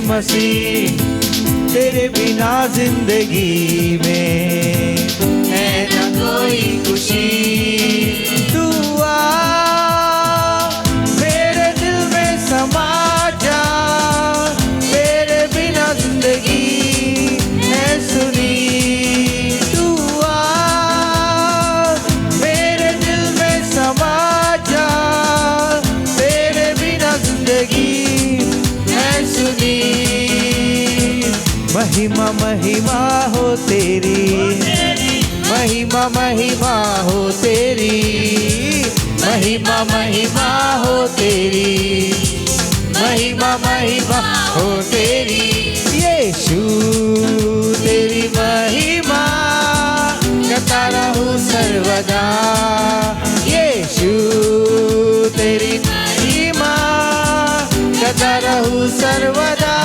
मसीह तेरे बिना जिंदगी में है न कोई खुशी। तू आ मेरे दिल में समा जा, तेरे बिना जिंदगी है सुनी। तू आ मेरे दिल में समा जा, तेरे बिना जिंदगी है सुनी। महिमा महिमा हो तेरी, महिमा महिमा हो तेरी, महिमा महिमा हो तेरी, महिमा महिमा हो तेरी। यीशु तेरी महिमा गाता रहूं सर्वदा। यीशु तेरी महिमा गाता रहूं सर्वदा।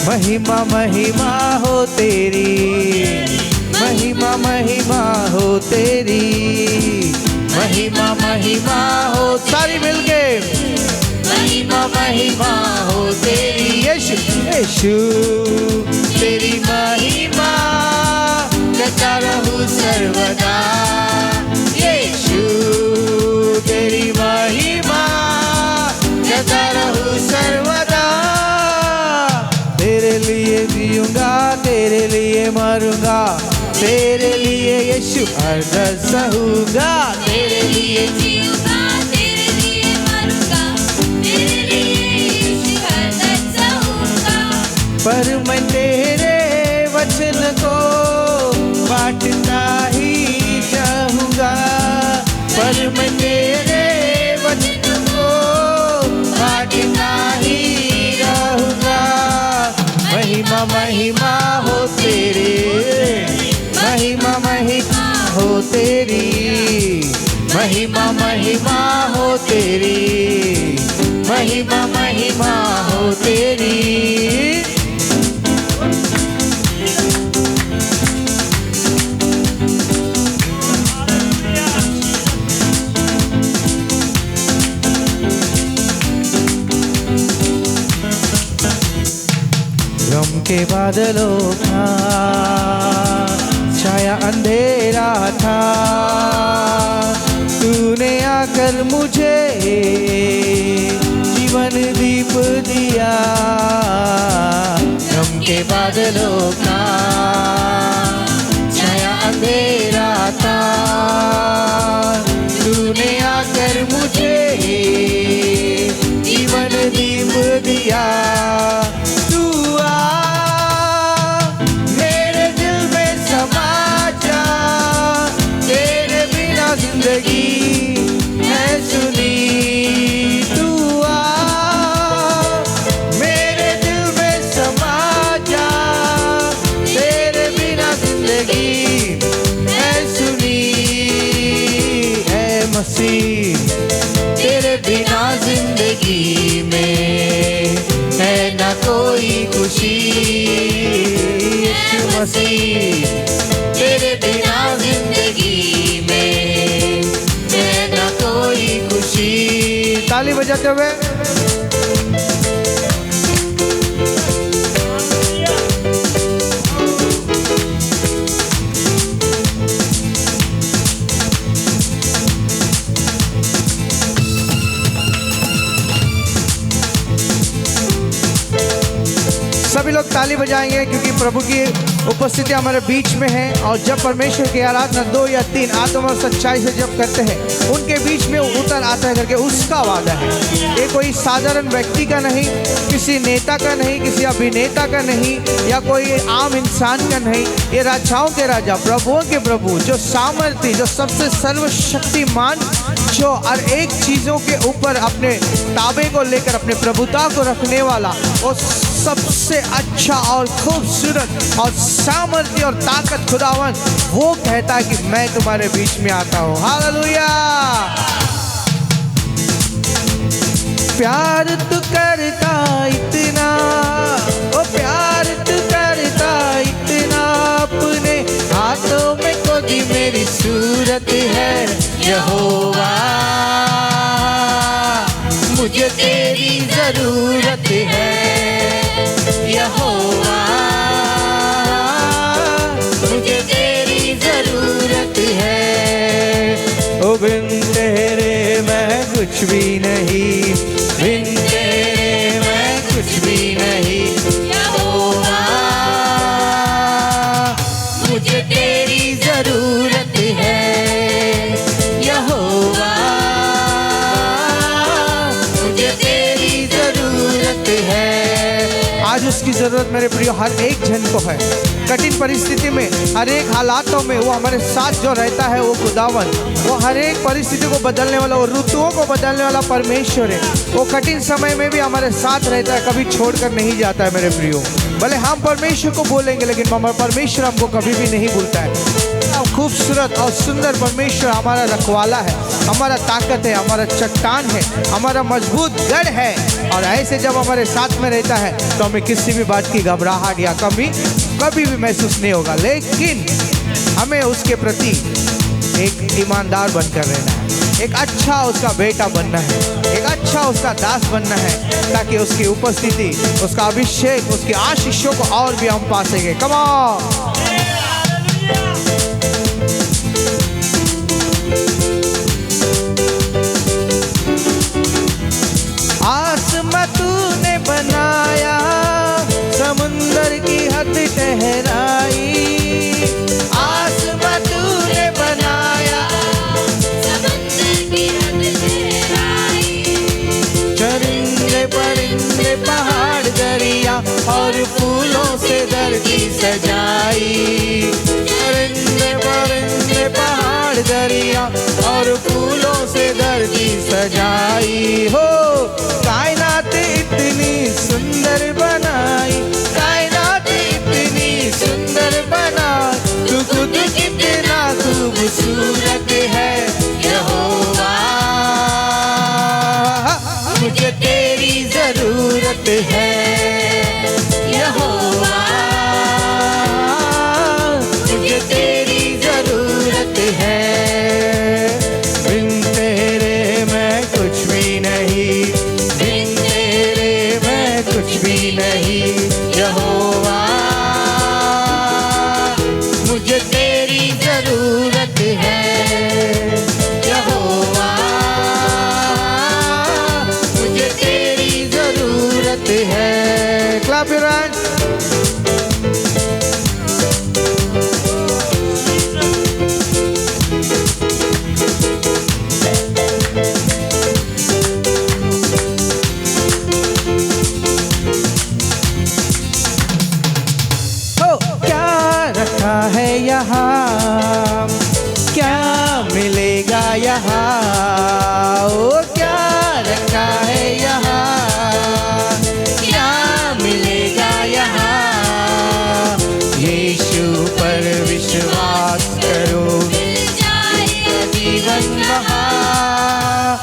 महिमा महिमा हो तेरी, महिमा महिमा हो तेरी, महिमा महिमा हो। सारी मिलके महिमा महिमा हो तेरी। यीशु यीशु तेरी महिमा गाता रहूं सर्वदा। यीशु तेरी महिमा गाता रहूं सर्वदा। तेरे लिए जीऊंगा, तेरे लिए मरूंगा, तेरे लिए यीशु हरदम सहूंगा। तेरे लिए जीऊंगा, तेरे लिए मरूंगा, तेरे लिए यीशु हरदम सहूंगा। पर मैं तेरे वचन को बांटता ही चाहूंगा, पर मैं तेरे वचन को बांटता ही रहूंगा। महिमा महिमा हो तेरी, महिमा महिमा हो तेरी, महिमा महिमा हो तेरी, महिमा महिमा हो तेरी। गम के बादलों का छाया अंधेरा था, तूने आकर मुझे जीवन दीप दिया। गम के बादलों का छाया अंधेरा था, तूने आकर मुझे जीवन दीप दिया। जिंदगी है सुनी। तू आ मेरे दिल में समा जा, तेरे बिना जिंदगी है सुनी। है मसीह तेरे बिना जिंदगी में है ना कोई खुशी। यीशु मसीह तेरे बिना जिंदगी ताली बजाते हुए सभी लोग ताली बजाएंगे, क्योंकि प्रभु की उपस्थिति हमारे बीच में है। और जब परमेश्वर की आराधना 2 या 3 आत्मा और सच्चाई से जब करते हैं, उनके बीच में उतर आता है करके उसका वादा है। ये कोई साधारण व्यक्ति का नहीं, किसी नेता का नहीं, किसी अभिनेता का नहीं, या कोई आम इंसान का नहीं। ये राजाओं के राजा, प्रभुओं के प्रभु, जो सामर्थी, जो सबसे सर्वशक्तिमान, जो हर एक चीज़ों के ऊपर अपने ताबे को लेकर अपने प्रभुता को रखने वाला, वो सबसे अच्छा और खूबसूरत और सामर्थ्य और ताकत खुदावन, वो कहता है कि मैं तुम्हारे बीच में आता हूँ। हालेलुया। प्यार तू करता इतना, ओ प्यार तू करता इतना, अपने हाथों में कोई मेरी सूरत है यहोवा, मुझे तेरी जरूरत है। नहीं, बिन तेरे मैं कुछ भी नहीं। यहोवा मुझे तेरी जरूरत है, यहोवा मुझे तेरी जरूरत है। आज उसकी जरूरत मेरे प्रियो हर एक जन को है। कठिन परिस्थिति में, हर एक हालातों में वो हमारे साथ जो रहता है वो खुदावन, वो हर एक परिस्थिति को बदलने वाला, वो ऋतुओं को बदलने वाला परमेश्वर है। वो कठिन समय में भी हमारे साथ रहता है, कभी छोड़कर नहीं जाता है मेरे प्रियो। भले हम परमेश्वर को बोलेंगे लेकिन परमेश्वर हमको कभी भी नहीं भूलता है। खूबसूरत और सुंदर परमेश्वर हमारा रखवाला है, हमारा ताकत है, हमारा चट्टान है, हमारा मजबूत गढ़ है। और ऐसे जब हमारे साथ में रहता है तो हमें किसी भी बात की घबराहट या कमी कभी भी महसूस नहीं होगा। लेकिन हमें उसके प्रति एक ईमानदार बनकर रहना है, एक अच्छा उसका बेटा बनना है, एक अच्छा उसका दास बनना है, ताकि उसकी उपस्थिति, उसका अभिषेक, उसकी आशीषों को और भी हम पा सके। Come on. आसमां तूने बनाया, समुंदर की हद ठहराई। आसमां तूने बनाया, समंदर की हद ठहराई। चरिंदे परिंदे पहाड़ दरिया और फूलों से धरती सजाई। चरिंदे परिंदे पहाड़ दरिया और फूलों से धरती सजाई। हो कायनात इतनी सुंदर बनाई, कायनात इतनी सुंदर बनाई, तू खुद कितना खूबसूरत है यहोवा। मुझे तेरी जरूरत है यहोवा, मुझे तेरी जरूरत है। बिन तेरे मैं कुछ भी नहीं, बिन तेरे मैं कुछ भी नहीं यहोवा। मुझे तेरी जरूरत है यहोवा, मुझे तेरी जरूरत है। Clap your hands. है यहाँ क्या मिलेगा यहाँ, ओ क्या रखा है यहाँ, क्या मिलेगा यहाँ। यीशु पर विश्वास करो, मिल जाएगा जीवन वहाँ।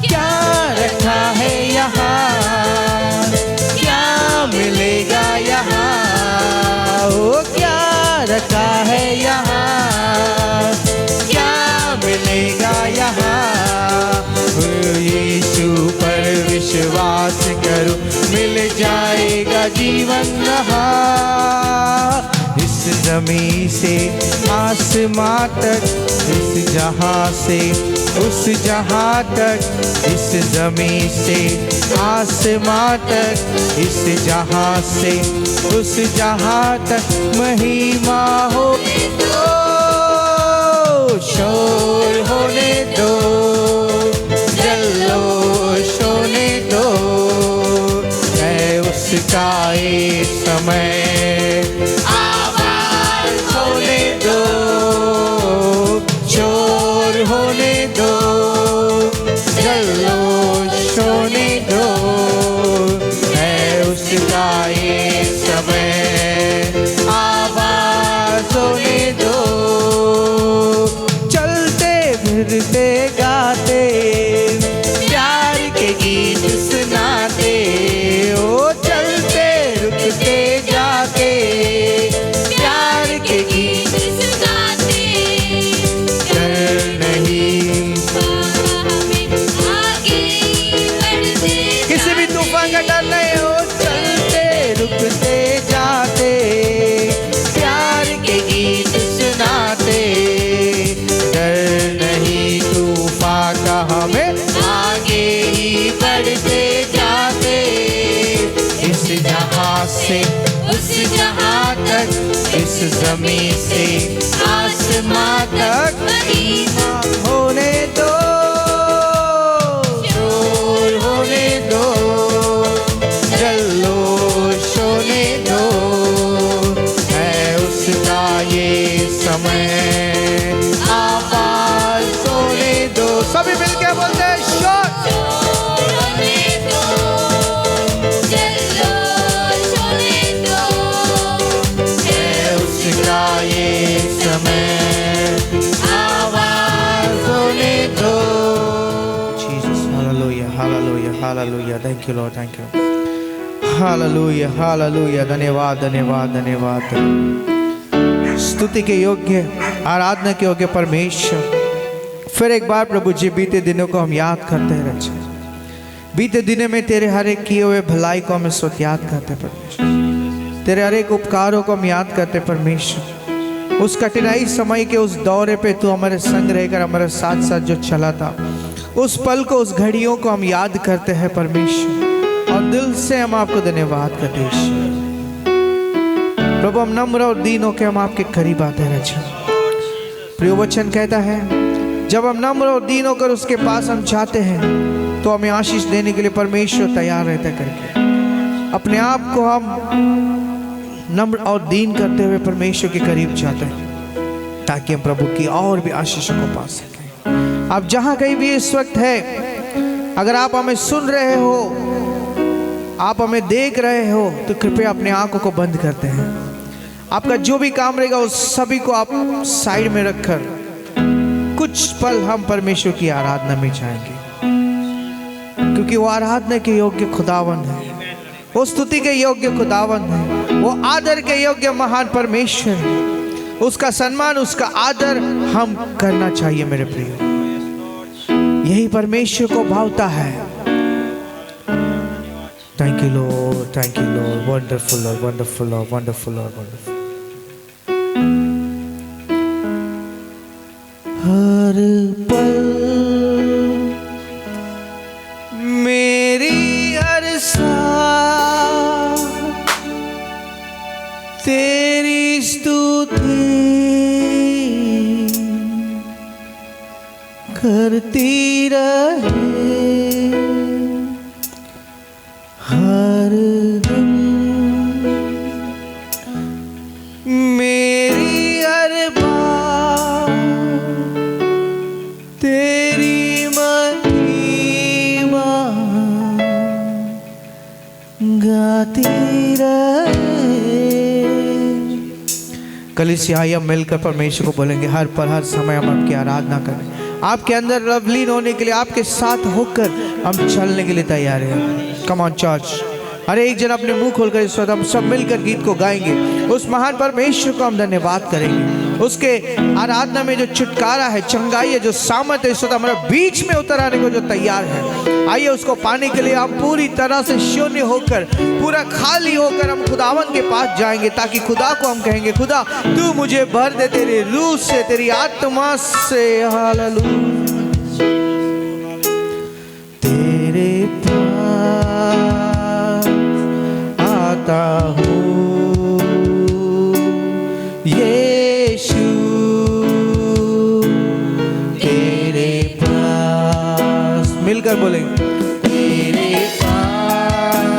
क्या रखा है यहाँ, क्या मिलेगा यहाँ, ओ क्या रखा है यहाँ, क्या मिलेगा यहाँ। यीशु पर विश्वास करो, मिल जाएगा जीवन रहा। इस जमीन से आसमां तक, इस जहां से उस जहां तक, इस जमीन से आसमां तक, इस जहां से उस जहां तक महिमा हो। शोर होने दो, जल्लोश होने दो, है उसका एक समय। आवाज होने दो, शोर होने दो, जल्लोश होने दो, है उसका एक समय। आवाज होने दो, चलते फिरते गाते प्यार के गीत सुनाते, ओ चलते रुकते जाके प्यार के गीत सुनाते। डर नहीं, हमें आगे बढ़ते बढ़ते जाते, इस जहां से उस जहां तक, इस जमीन से आसमां तक महिमा होने दो, शोर होने दो, जल्लोश होने दो, है उसका ये समय, आवाज होने दो। सभी मिलके बोलते हैं शोर। होने दो, जल्लोश होने दो, है उसका ये समय, आवाज होने दो। Jesus, hallelujah, hallelujah, hallelujah. Thank you, Lord, thank you. Hallelujah, hallelujah. धन्यवाद, धन्यवाद, धन्यवाद। स्तुति के योग्य, आराधना के योग्य परमेश्वर, फिर एक बार प्रभु जी बीते दिनों को हम याद करते हैं रक्षा। बीते दिनों में तेरे हर एक किए हुए भलाई को हम इस वक्त याद करते परमेश्वर। तेरे हर एक उपकारों को हम याद करते परमेश्वर। उस कठिनाई समय के उस दौरे पे तू हमारे संग रहकर हमारे साथ साथ जो चला था, उस पल को, उस घड़ियों को हम याद करते हैं परमेश्वर, और दिल से हम आपको धन्यवाद करते हैं ईश्वर। प्रभु हम नम्र और दीन होकर हम आपके करीब आते हैं रक्षा। प्रिय वचन कहता है जब हम नम्र और दीन होकर उसके पास हम जाते हैं तो हमें आशीष देने के लिए परमेश्वर तैयार रहता करके। अपने आप को हम नम्र और दीन करते हुए परमेश्वर के करीब जाते हैं ताकि हम प्रभु की और भी आशीषों को पा सकें। आप जहां कहीं भी इस वक्त है, अगर आप हमें सुन रहे हो, आप हमें देख रहे हो, तो कृपया अपने आंखों को बंद करते हैं। आपका जो भी काम रहेगा उस सभी को आप साइड में रखकर कुछ पल हम परमेश्वर की आराधना में जाएंगे, क्योंकि वो आराधना के योग्य खुदावन है, वो स्तुति के योग्य खुदावन है, वो आदर के योग्य महान परमेश्वर है। उसका सम्मान, उसका आदर हम करना चाहिए मेरे प्रिय। यही परमेश्वर को भावता है। Thank you lord, thank you lord, wonderful lord, wonderful lord, wonderful lord, wonderful. हर पल मेरी हर सांस तेरी स्तुति करती रहे, हर दिन मेरी हर बात तेरी महिमा गाती रहे। कलीसिया आइए हम मिलकर परमेश्वर को बोलेंगे, हर पल हर समय हम आपकी आराधना करें। आपके अंदर लवलीन होने के लिए, आपके साथ होकर हम चलने के लिए तैयार हैं। कम ऑन चर्च, हर एक जन अपने मुंह खोलकर इस वक्त हम सब मिलकर गीत को गाएंगे। उस महान परमेश्वर को हम धन्यवाद करेंगे। उसके आराधना में जो छुटकारा है, चंगाई है, जो सामर्थ है, इस वक्त हमारे बीच में उतर आने को जो तैयार है, आइए उसको पाने के लिए हम पूरी तरह से शून्य होकर, पूरा खाली होकर हम खुदावन के पास जाएंगे, ताकि खुदा को हम कहेंगे, खुदा तू मुझे भर दे तेरी रूह से, तेरी आत्मा से। हालेलुया। तेरे पास आता हूँ यीशु, तेरे पास, मिलकर बोलेंगे, तेरे पास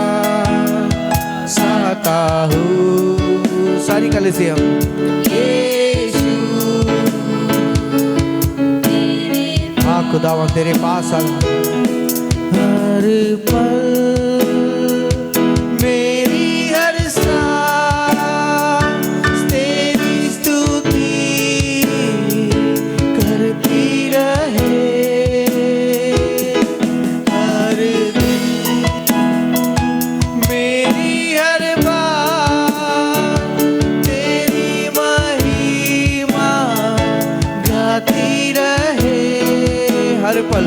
आता हूँ। सारी कलीसिया यीशु, हाँ खुदावन तेरे पास आ, हर पल मेरी हर सांस तेरी स्तुति करती रहे, हर दिन मेरी हर बात तेरी महिमा गाती रहे, हर पल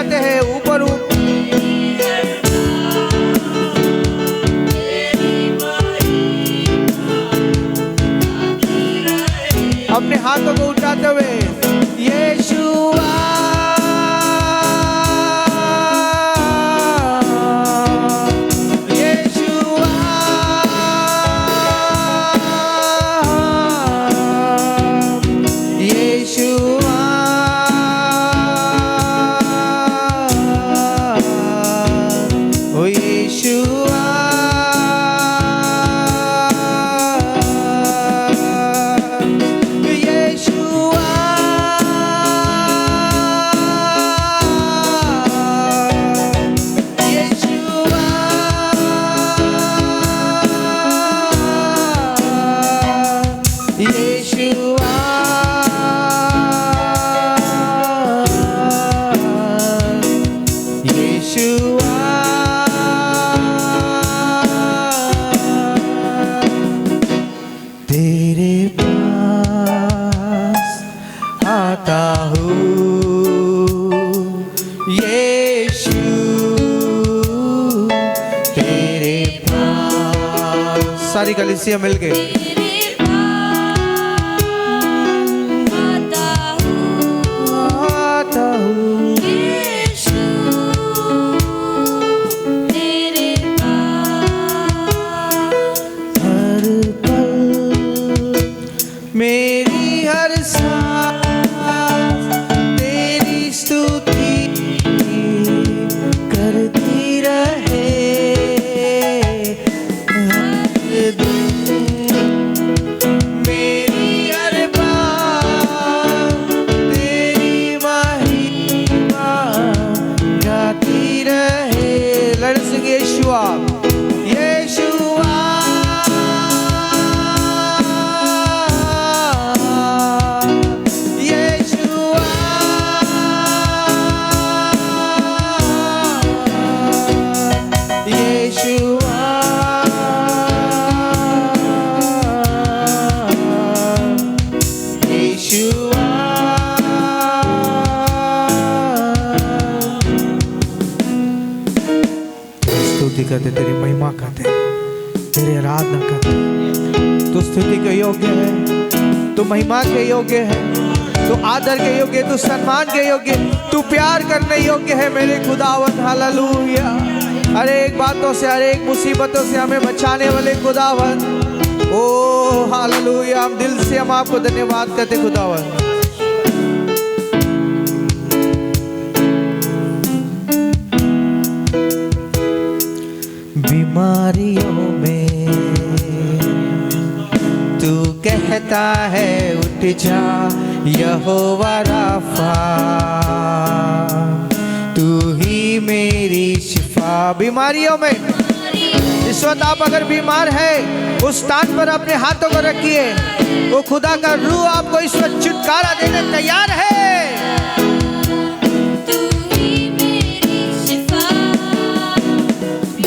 जाते हैं ऊपर ऊपर। अपने हाथों को उठाते हुए यीशुआ तेरे पास आता हूँ यीशु, तेरे पास। सारी कलीसिया मिलके मेरी हर सांस तेरी स्तुति करती रहे, हर दिन मेरी हर बात तेरी महिमा गाती रहे। Let's sing Yeshua, Yeshua। स्तुति करते, तेरी महिमा करते, तेरी आराधना करते। तू स्तुति के योग्य है, तू महिमा के योग्य है, तू आदर के योग्य, तू सम्मान के योग्य, तू प्यार करने योग्य है मेरे खुदावन। हालेलुया। हर एक बातों से, हर एक मुसीबतों से हमें बचाने वाले खुदावन। ओ हालेलुया। हम दिल से हम आपको धन्यवाद करते खुदावन। बीमारियों में तू कहता है उठ जा यहोवा राफा, तू ही मेरी शिफा। बीमारियों में इस वक्त आप अगर बीमार है उस स्थान पर अपने हाथों को रखिए, वो खुदा का रूह आपको इस वक्त छुटकारा देने तैयार है।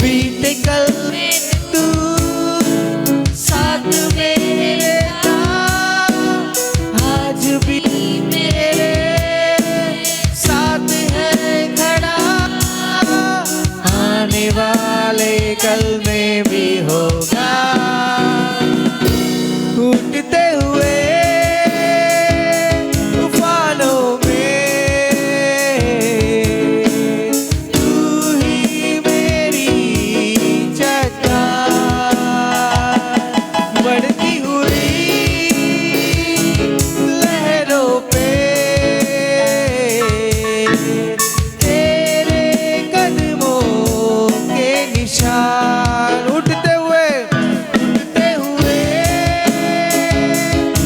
बीते कल तू साथ मेरे था, आज भी मेरे साथ है खड़ा, आने वाले कल में भी होगा। उठते हुए तूफानों में तू ही मेरी चट्टान, बढ़ती हुई लहरों पे तेरे कदमों के निशान। उठते हुए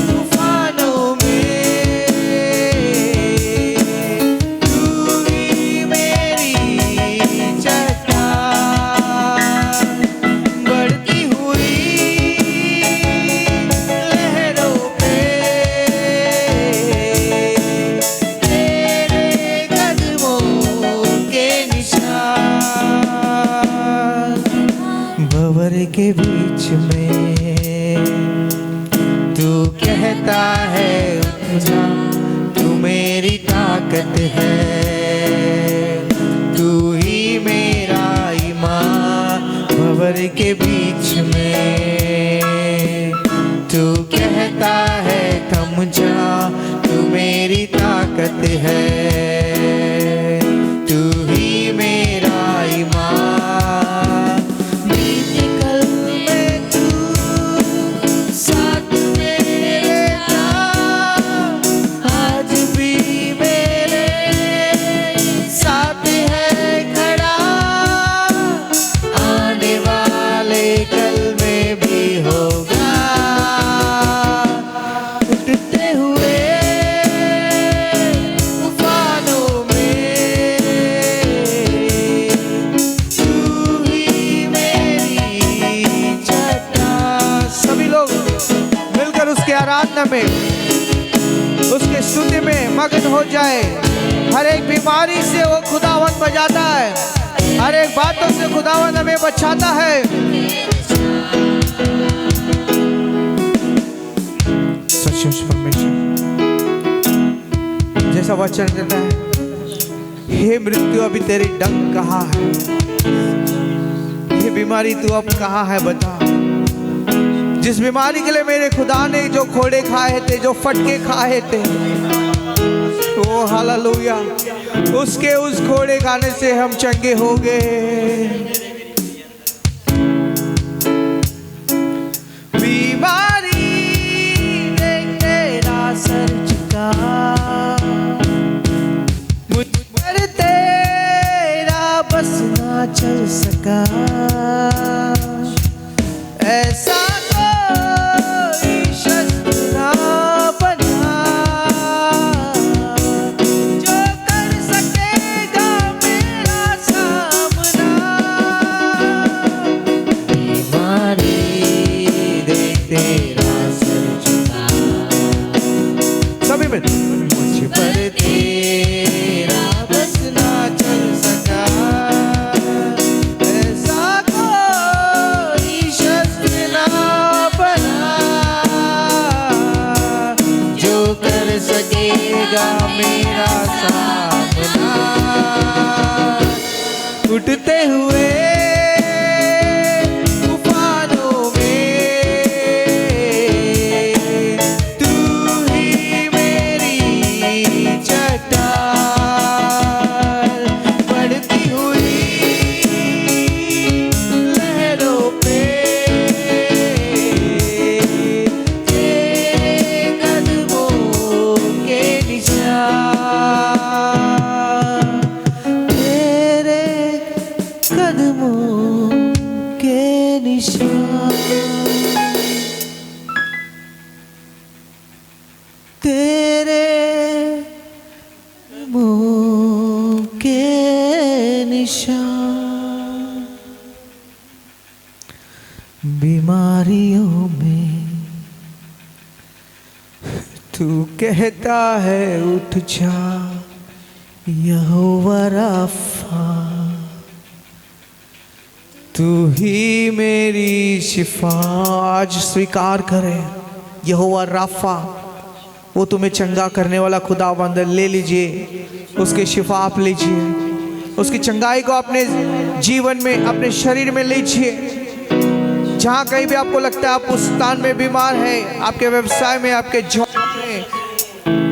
तूफानों में तू ही मेरी चट्टान, बढ़ती हुई लहरों पे तेरे कदमों के निशान। भंवर के बीच में तू कहता है उठ जा, तू मेरी ताकत है। के बीच में तू कहता है थम जा, तू मेरी ताकत है, तू ही मेरा ईमान। बीते कल में तू साथ मेरे था, आज भी मेरे साथ है खड़ा, आने वाले कल में भी होगा। उठते हुए तूफानों में तू ही मेरी चट्टान। सभी लोग मिलकर उसके आराधना में, उसके स्तुति में मग्न हो जाए। हर एक बीमारी से वो खुदावंद बचाता है, हर एक बातों से खुदावंद हमें बचाता है। सचमुच परमेश्वर जैसा वचन कहता है, हे मृत्यु अभी तेरी डंक कहाँ है, ये बीमारी तू अब कहाँ है बता। जिस बीमारी के लिए मेरे खुदा ने जो खोड़े खाए थे, जो फटके खाए थे, ओ हालेलुया, उसके उस खोड़े खाने से हम चंगे हो गए। बीमारी ने तेरा सर झुका, मुझ पर तेरा बस ना चल सका। ऐसा कोई शस्त्र ना बना जो कर सकेगा मेरा सामना। बीमारी देख तेरा सर झुका, सभी में मुझ पर तेरा बस ना चल सका। ऐसा कोई शस्त्र ना बना जो कर सकेगा मेरा सामना। उठते हुए तूफानों में तू ही मेरी चट्टान। बढ़ती हुई लहरों पे तेरे कदमों के निशान, तेरे कदमों के निशान, तेरे कदमों के निशान। बीमारियों में तू कहता है उठ जा, यहोवा राफा, तू ही मेरी शिफा। आज स्वीकार करें, यहोवा राफा वो तुम्हें चंगा करने वाला खुदावंद है। ले लीजिए उसकी शिफा, आप लीजिए उसकी चंगाई को अपने जीवन में, अपने शरीर में लीजिए। जहाँ कहीं भी आपको लगता है आप उस स्थान में बीमार है, आपके व्यवसाय में, आपके जॉब में,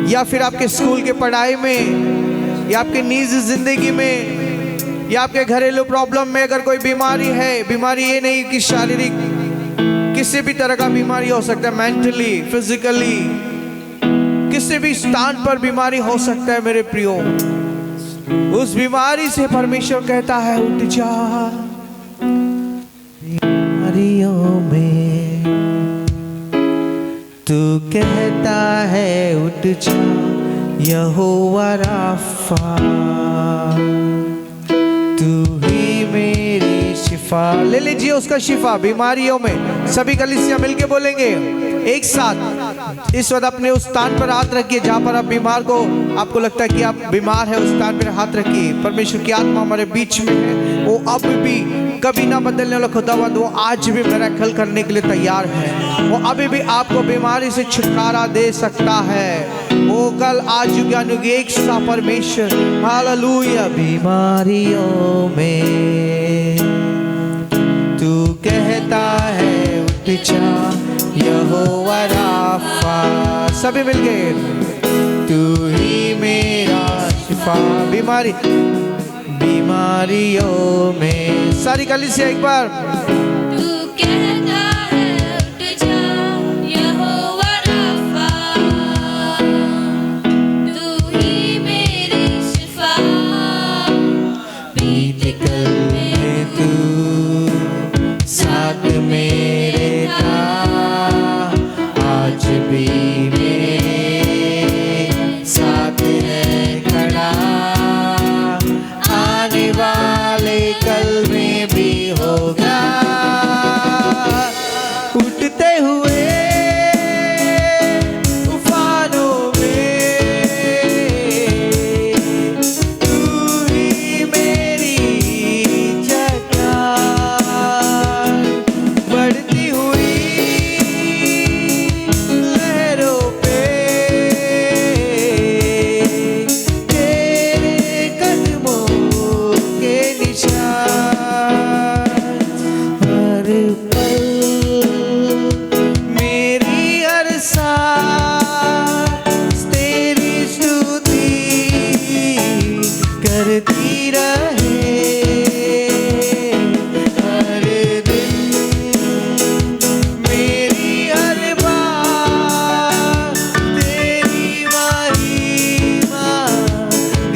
या फिर आपके स्कूल के पढ़ाई में, या आपके निजी जिंदगी में, या आपके घरेलू प्रॉब्लम में अगर कोई बीमारी है, बीमारी ये नहीं कि शारीरिक, किसी भी तरह का बीमारी हो सकता है, मेंटली, फिजिकली, किसी भी स्थान पर बीमारी हो सकता है मेरे प्रियो। उस बीमारी से परमेश्वर कहता है उठ जा। बीमारियों में तू कहता है उठ जा, यहोवा राफा, तू ही मेरी शिफा। ले लीजिए उसका शिफा बीमारियों में। सभी कलीसिया मिलके बोलेंगे एक साथ। इस वक्त अपने उस स्थान पर हाथ रखिए जहां पर आप बीमार को, आपको लगता है कि आप बीमार है, उस स्थान पर हाथ रखिए। परमेश्वर की आत्मा हमारे बीच में है, वो अब भी कभी ना बदलने वाला खुदावंद, वो आज भी मिरेकल करने के लिए तैयार है। वो अभी भी आपको बीमारी से छुटकारा दे सकता है। वो कल आज युगानुग एक सा परमेश्वर। हालेलुया। बीमारियों में तू कहता है उठ जा यहोवा राफा। सभी मिलके तू ही मेरा शिफा। बीमारियों में सारी कलीसिया एक बार तू कहता है उठ जा यहोवा राफा, तू ही मेरी शिफा। बीते कल में तू साथ मेरे था, आज भी मेरे साथ है खड़ा, आने वाले कल में भी होगा। उठते हुए तूफानों में तू ही मेरी चट्टान, बढ़ती हुई लहरों पे तेरे कदमों के निशान। हर पल मेरी हर सांस तेरी स्तुति करती रहे। हर दिन मेरी हर बात तेरी महिमा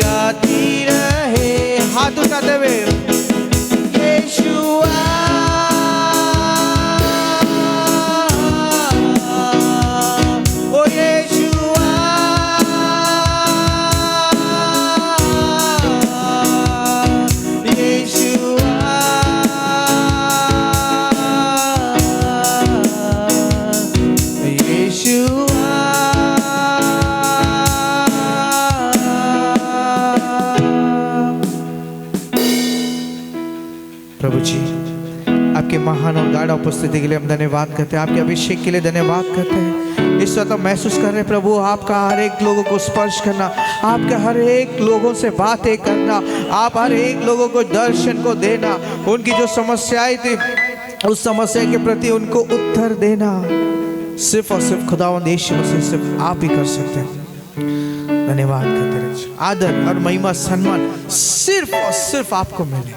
गाती रहे। हाथ उठाते हुए यीशुआ, ओ यीशुआ, यीशुआ, प्रभु जी आपके महान और गाढ़ उपस्थिति के लिए हम धन्यवाद करते हैं, आपके अभिषेक के लिए धन्यवाद करते हैं। इस वक्त हम महसूस कर रहे हैं प्रभु आपका हर एक लोगों को स्पर्श करना, आपके हर एक लोगों से बातें करना, आप हर एक लोगों को दर्शन को देना, उनकी जो समस्याएं थी उस समस्या के प्रति उनको उत्तर देना सिर्फ और सिर्फ खुदावंद यीशु मसीह सिर्फ आप ही कर सकते हैं। धन्यवाद करते रहिए। आदर और महिमा सम्मान सिर्फ और सिर्फ आपको मिले।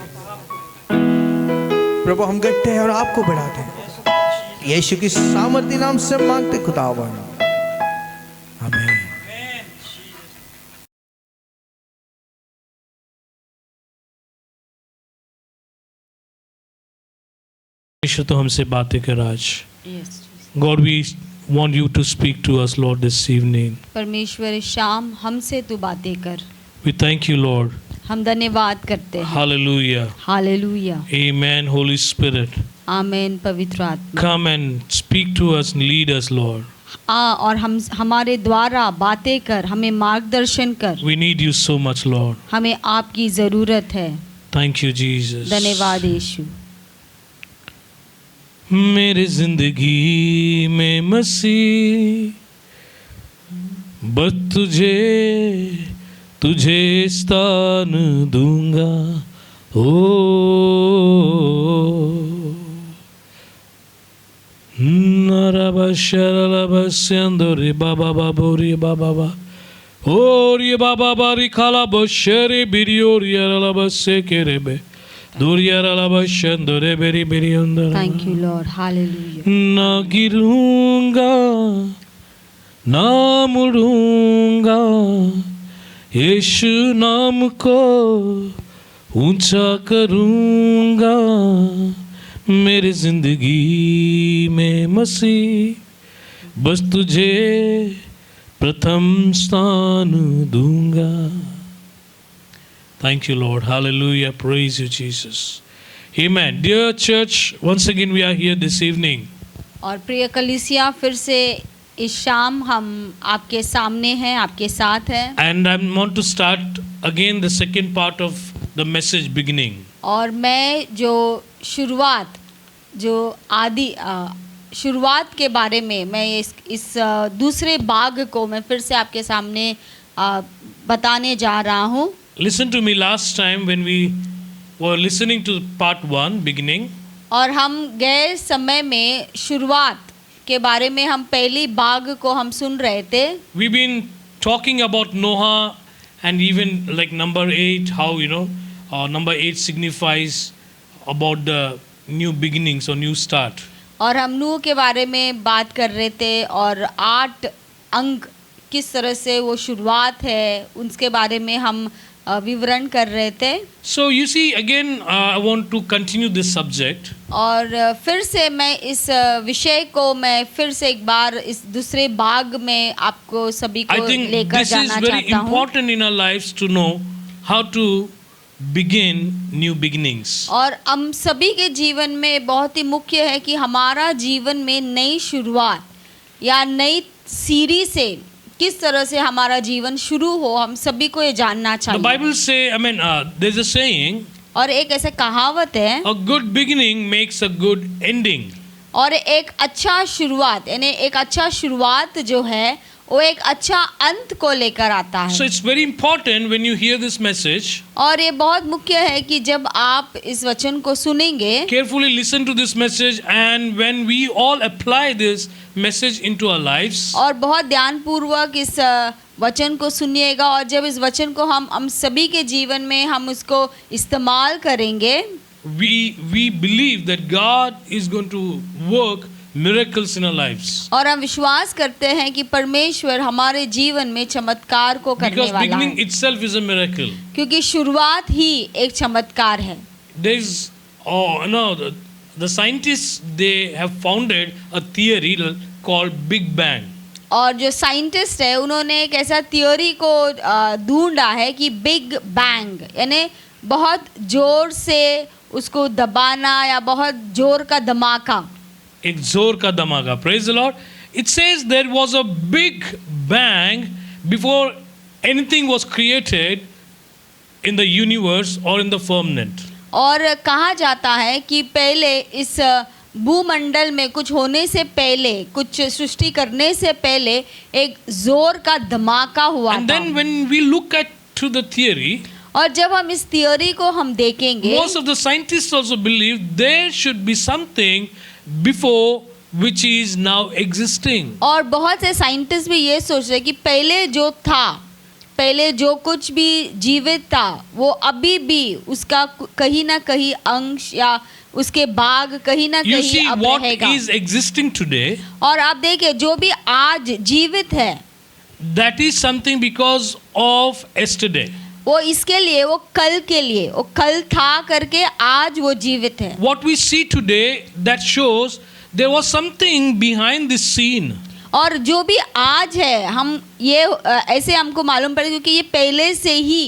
प्रभु हम गट्टे हैं और आपको बढ़ाते हैं। यीशु की सामर्थी नाम से मांगते खुदावंद, आमीन। परमेश्वर तो हमसे बातें कर आज। God we want you to speak to us, Lord, this evening. परमेश्वर इस शाम हमसे तू बातें कर। We thank you, Lord. हम धन्यवाद करते हैं। Hallelujah. Hallelujah. Amen, Holy Spirit. आमेन। पवित्र आत्मा Come and speak to us and lead us, Lord. और हम हमारे द्वारा बातें कर, हमें मार्गदर्शन कर। We need you so much, Lord. हमें आपकी ज़रूरत है। Thank you, Jesus. धन्यवाद यीशु। मेरी जिंदगी में मसीह बस तुझे स्थान दूंगा। ओ नरबशरबस्यंदोरे बाबा बाबोरी बाबा बा और ये बाबा बारी खाला बशरे बिरियोरी रलबसे केरेबे दूरिया रलबशंदोरे बेरी बेरी अंदर। Thank you Lord. हालेलुया। ना गिरूंगा ना मुड़ूंगा, यीशु नाम को ऊंचा करूंगा। मेरी जिंदगी में मसीह बस तुझे प्रथम स्थान दूंगा। Thank you, Lord. Hallelujah. Praise you, Jesus. Amen. Dear church, once again we are here this evening. और प्रिय कलीसिया, फिर से इस शाम हम आपके सामने हैं, आपके साथ हैं। And I want to start again the second part of the message beginning. और मैं जो शुरुआत के बारे में मैं इस दूसरे भाग को मैं फिर से आपके सामने बताने जा रहा हूँ। Listen to me. Last time when we were listening to part 1 beginning, और हम गए समय में शुरुआत के बारे में हम पहली बाग को हम सुन रहे थे. We've been talking about Noah and even like number 8, how number 8 signifies about the new beginnings or new start. और हम नूह के बारे में बात कर रहे थे और 8 अंक किस तरह से वो शुरुआत है उसके बारे में हम विवरण कर रहे थे. So you see, again, I want to continue this subject. और फिर से मैं इस विषय को मैं फिर से एक बार इस दूसरे भाग में आपको सभी I को think लेकर this is जाना very चाहता हूँ. important in our lives to know how to begin new beginnings. और हम सभी के जीवन में बहुत ही मुख्य है कि हमारा जीवन में नई शुरुआत या नई सीढ़ी से किस तरह से हमारा जीवन शुरू हो, हम सभी को ये जानना The चाहिए. Bible say, there's a saying, और एक ऐसे कहावत है, a good beginning makes a good ending. और एक अच्छा शुरुआत यानी एक अच्छा शुरुआत जो है वो एक अच्छा अंत को लेकर आता है. So it's very important when you hear this message, और ये बहुत मुख्य है कि जब आप इस वचन को सुनेंगे, carefully listen to this message, and when we all apply this message into our lives, और बहुत ध्यानपूर्वक इस वचन को सुनिएगा, और जब इस वचन को हम सभी के जीवन में हम उसको इस्तेमाल करेंगे, we believe that God is going to work miracles in our lives. और हम विश्वास करते हैं कि परमेश्वर हमारे जीवन में चमत्कार को करने Because वाला beginning है, itself is a miracle. क्योंकि शुरुआत ही एक चमत्कार है. There's the scientists, they have founded a theory called Big Bang. और जो साइंटिस्ट है उन्होंने एक ऐसा थियोरी को ढूंढा है कि बिग बैंग यानी बहुत जोर से उसको दबाना या बहुत जोर का धमाका. एक जोर का धमाका. Praise the Lord. It says there was a big bang before anything was created in the universe or in the firmament. और कहा जाता है कि पहले इस भूमंडल में कुछ होने से पहले, कुछ सृष्टि करने से पहले एक जोर का धमाका हुआ And था. then when we look at to the theory, और जब हम इस थियोरी को हम देखेंगे, most of the scientists also believe there should be something before which is now existing. और बहुत से साइंटिस्ट भी ये सोच रहे कि पहले जो था, पहले जो कुछ भी जीवित था वो अभी भी उसका कहीं ना कहीं अंश या उसके भाग कहीं ना You see कहीं अब what रहेगा. is existing today, और आप देखिए जो भी आज जीवित है that is something because of yesterday. वो इसके लिए, वो कल के लिए, वो कल था करके आज वो जीवित है. What we see today, that shows there was something behind this scene. और जो भी आज है हम ये ऐसे हमको मालूम पड़े क्योंकि ये पहले से ही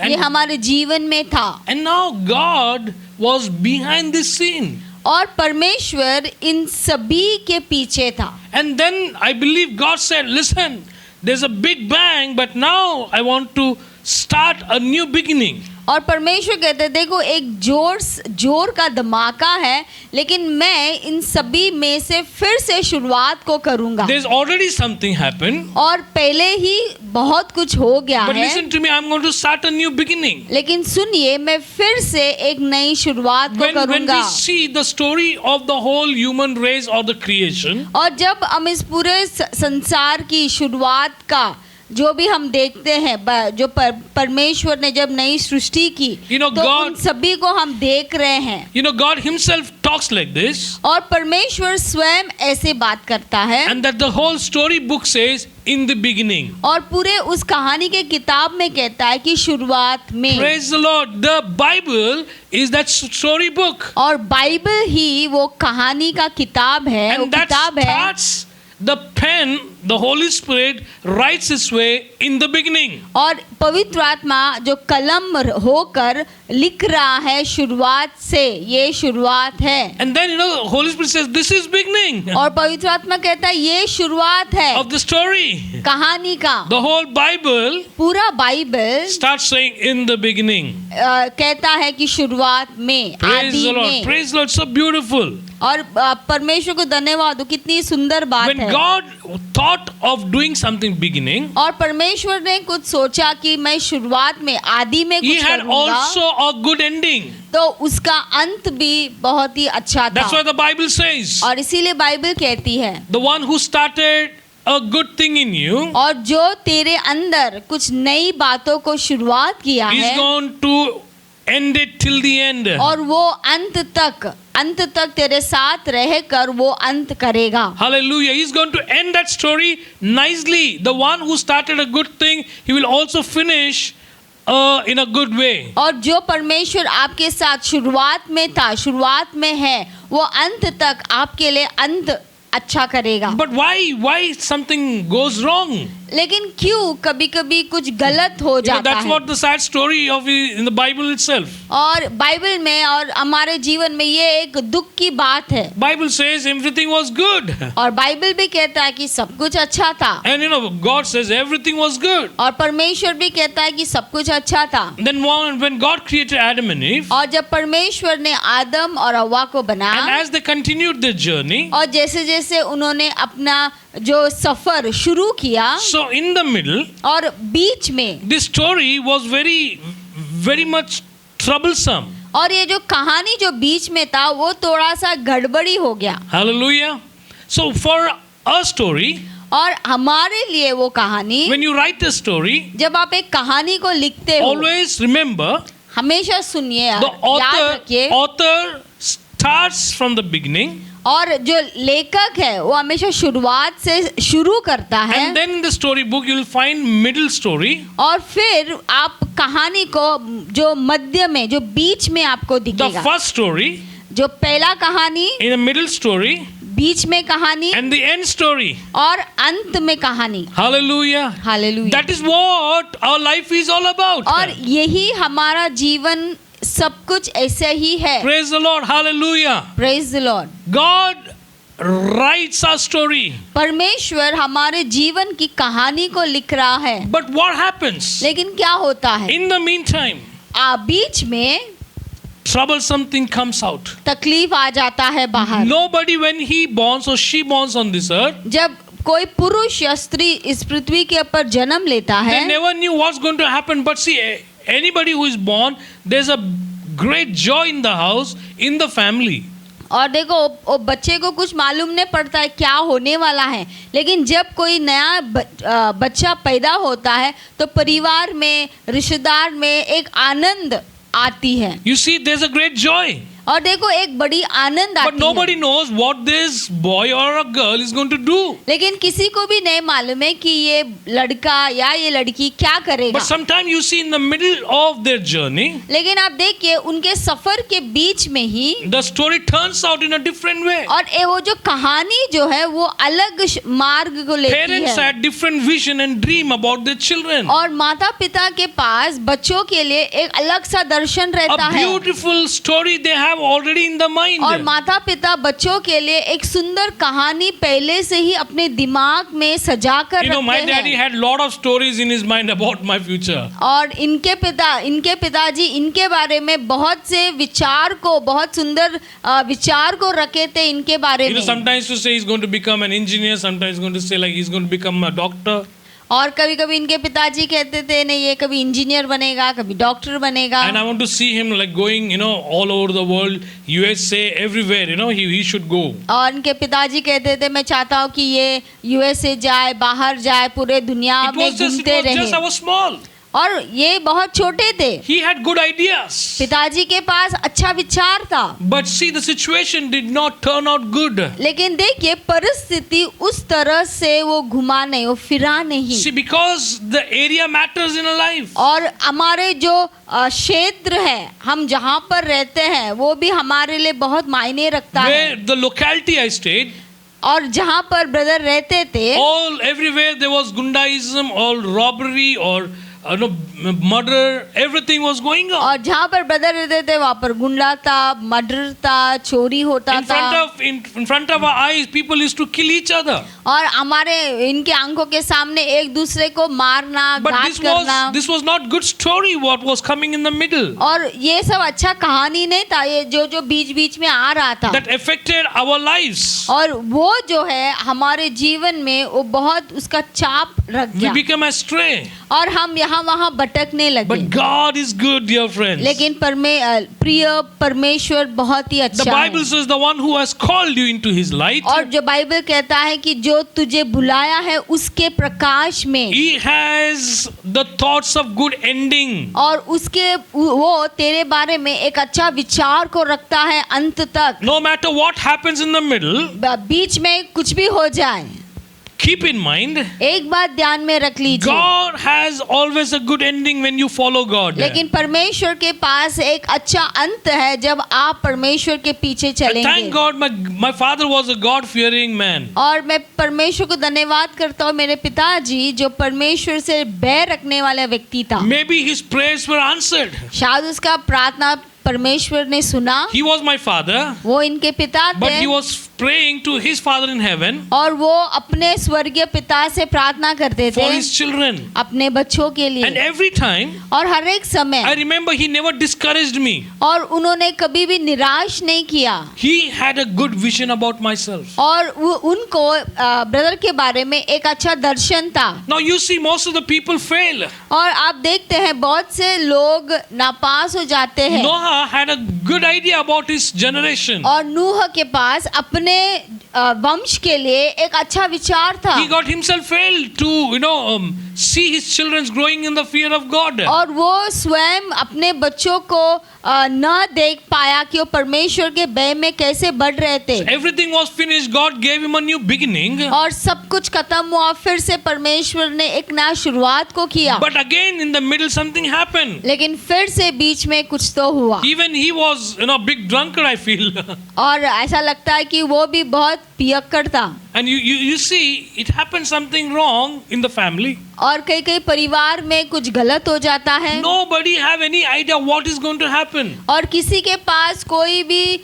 ये हमारे जीवन में था. And now God was behind this scene. और परमेश्वर इन सभी के पीछे था. And then I believe God said, listen, there's a big bang, but now I want to start a new beginning. और परमेश्वर कहते हैं देखो एक जोर का धमाका है, लेकिन मैं इन सभी में से फिर से शुरुआत को करूंगा. There's already something happened. और पहले ही बहुत कुछ हो गया But है, listen to me, I'm going to start a new beginning. लेकिन सुनिए मैं फिर से एक नई शुरुआत को When करूंगा. we see the story of the whole human race or the creation, और जब हम इस पूरे संसार की शुरुआत का जो भी हम देखते हैं, जो परमेश्वर ने जब नई सृष्टि की, तो उन सभी को हम देख रहे हैं. God himself talks like this. और परमेश्वर स्वयं ऐसे बात करता है. And that the whole story book says in the beginning. और पूरे उस कहानी के किताब में कहता है कि शुरुआत में. Praise the Lord. The Bible is that story book. और बाइबल ही वो कहानी का किताब है, वो And that किताब है. starts the pen, the Holy Spirit writes its way in the beginning. और पवित्र आत्मा जो कलम होकर लिख रहा है शुरुआत से, ये शुरुआत है. And then the Holy Spirit says this is beginning और पवित्र आत्मा कहता है ये शुरुआत है of the story. कहानी का. The whole Bible पूरा Bible starts saying in the beginning. कहता है कि शुरुआत में, Praise आदि the Lord. में. Praise the Lord. So beautiful. और परमेश्वर को धन्यवाद हो, कितनी सुंदर बात When है. God thought thought of doing something beginning, और परमेश्वर ने कुछ सोचा कि मैं शुरुआत में आदि में he कुछ had करूंगा, also a good ending. तो उसका अंत भी बहुत ही अच्छा That's why था। the Bible says, और इसीलिए बाइबल कहती है, the one who started a good thing in you और जो तेरे अंदर कुछ नई बातों को शुरुआत किया is है going to end it till the end. और वो अंत तक तेरे साथ रहकर वो अंत करेगा। Hallelujah. He's going to end that story nicely. The one who started a good thing, he will also finish in a good way. और जो परमेश्वर आपके साथ शुरुआत में था, शुरुआत में है, वो अंत तक आपके लिए अंत अच्छा करेगा। But why something goes wrong? लेकिन क्यों कभी कभी कुछ गलत हो जाता That's है। what the sad story of in the Bible itself. और बाइबल में और हमारे जीवन में ये एक दुख की बात है। Bible says everything was good. और बाइबल भी कहता है कि सब कुछ अच्छा था। And God says everything was good. और परमेश्वर भी कहता है कि सब कुछ अच्छा था। Then when God created Adam and Eve, और जब परमेश्वर ने आदम और हव्वा को and बनाया, as they continued their journey, और जैसे जैसे उन्होंने अपना जो सफर शुरू किया, so in the middle, और बीच में, this story was very much troublesome. और ये जो कहानी जो बीच में था वो थोड़ा सा गड़बड़ी हो गया। Hallelujah. So for a story, और हमारे लिए वो कहानी, when you write a story, जब आप एक कहानी को लिखते हो, always remember हमेशा सुनिए, the याद रखिए, author starts from the beginning, और जो लेखक है वो हमेशा शुरुआत से शुरू करता है, and then in the storybook you will find middle story, और फिर आप कहानी को जो मध्य में, जो बीच में आपको the दिखेगा, first story, जो पहला कहानी, in the middle story, बीच में कहानी, and the end story. और अंत में कहानी। Hallelujah. Hallelujah. That is what our life is all about. और यही हमारा जीवन सब कुछ ऐसे ही है। Praise the Lord. Hallelujah. Praise the Lord. God writes our story. परमेश्वर हमारे जीवन की कहानी को लिख रहा है, But what happens? लेकिन क्या होता है, In the meantime, बीच में troublesome thing comes out. तकलीफ आ जाता है बाहर। Nobody, when he borns or she borns on this earth, जब कोई पुरुष या स्त्री इस पृथ्वी के ऊपर जन्म लेता they है, never knew what's going to happen. But see, anybody who is born, there's a great joy in the house, in the family. और देखो वो बच्चे को कुछ मालूम नहीं पड़ता है क्या होने वाला है, लेकिन जब कोई नया बच्चा पैदा होता है तो परिवार में, रिश्तेदार में एक आनंद आती है। You see, there's a great joy. और देखो एक बड़ी आनंद But आती nobody है, knows what this boy or a girl is going to do. लेकिन किसी को भी नहीं मालूम है कि ये लड़का या ये लड़की क्या करेगा। But sometimes you see in the middle of their journey, लेकिन आप देखिए उनके सफर के बीच में ही the story turns out in a different way. और वो जो कहानी जो है वो अलग मार्ग को लेती Parents है, had different vision and dream about their children. और माता पिता के पास बच्चों के लिए एक अलग सा दर्शन रहता A है, beautiful story they have already in the mind. और माता पिता बच्चों के लिए एक सुंदर कहानी पहले से ही अपने दिमाग में सजा कर My रखते daddy हैं। had lot of stories in his mind about my future. और इनके पिताजी इनके बारे में बहुत से विचार को, बहुत सुंदर विचार को रखे थे इनके बारे में। Sometimes to say he's going to become an engineer, sometimes going to say like he's going to become a doctor. और कभी कभी इनके पिताजी कहते थे नहीं ये कभी इंजीनियर बनेगा, कभी डॉक्टर बनेगा। And I want to see him like going, all over the world, USA, everywhere, he should go. और इनके पिताजी कहते थे मैं चाहता हूँ कि ये यूएसए जाए, बाहर जाए, पूरे दुनिया It में was just घूमते I रहे। was small. और ये बहुत छोटे थे, He had good ideas. पिताजी के पास अच्छा विचार था, But see, the situation did not turn out good. लेकिन देखिए परिस्थिति उस तरह से वो घुमा नहीं, वो फिरा नहीं। See, because the area matters in a life. और हमारे जो क्षेत्र है, हम जहाँ पर रहते हैं वो भी हमारे लिए बहुत मायने रखता है। Where the locality I stayed, और जहाँ पर ब्रदर रहते थे, everywhere there was gundaism or robbery or murder, everything was going on. और जहाँ पर ब्रदर रहते थे वहाँ पर गुंडा था, मर्डर था, चोरी होता था। In front of our eyes, people used to kill each other. और हमारे इनके आंखों के सामने एक दूसरे को मारना, But घात करना। this was not good story what was coming in the middle. और ये सब अच्छा कहानी नहीं था, ये जो बीच बीच में आ रहा था। That affected our lives. और वो जो है हमारे जीवन में वो बहुत उसका चाप रख We गया become astray. और हम यहाँ वहाँ भटकने लगे। But God is good, dear friends. लेकिन प्रिय परमेश्वर बहुत ही The अच्छा Bible है। says the one who has called you into his light, और जो बाइबल कहता है कि जो तुझे बुलाया है उसके प्रकाश में, he has the thoughts of good ending. और उसके वो तेरे बारे में एक अच्छा विचार को रखता है अंत तक। No matter what happens in the middle, बीच में कुछ भी हो जाए, keep in mind, एक बात ध्यान में रख लीजिए, God has always a good ending when you follow God. लेकिन परमेश्वर के पास एक अच्छा अंत है जब आप परमेश्वर के पीछे चलेंगे। Thank God my father was a God-fearing man. और मैं परमेश्वर को धन्यवाद करता हूँ, मेरे पिताजी जो परमेश्वर से भय रखने वाला व्यक्ति था। Maybe his prayers were answered. शायद उसका प्रार्थना परमेश्वर ने सुना। He was my father, वो इनके पिता but थे he was praying to his Father in heaven और वो अपने स्वर्गीय पिता से प्रार्थना करते थे for his children. अपने बच्चों के And लिए। every time, और हर एक I समय, remember he never discouraged me. और उन्होंने कभी भी निराश नहीं किया। He had a good vision about myself. और उनको ब्रदर के बारे में एक अच्छा दर्शन था। Now you see, most of the people fail. और आप देखते हैं बहुत से लोग नापास हो जाते हैं। Noah had a good idea about his generation. और नूह के पास अपने वंश के लिए एक अच्छा विचार था। He got himself failed to see his children growing in the fear of God. और वो स्वयं अपने बच्चों को न देख पाया कि वो परमेश्वर के भय में कैसे बढ़ रहे थे। Everything was finished. God gave him a new beginning. और सब कुछ खत्म हुआ, फिर से परमेश्वर ने एक नया शुरुआत को किया। But again in the middle something happened. लेकिन फिर से बीच में कुछ तो हुआ। Even he was big drunkard, I feel. और ऐसा लगता है कि वो भी बहुत पियक्कड़ था। And you see, it happened something wrong in the family. और कई कई परिवार में कुछ गलत हो जाता है। Nobody have any idea what is going to happen. और किसी के पास कोई भी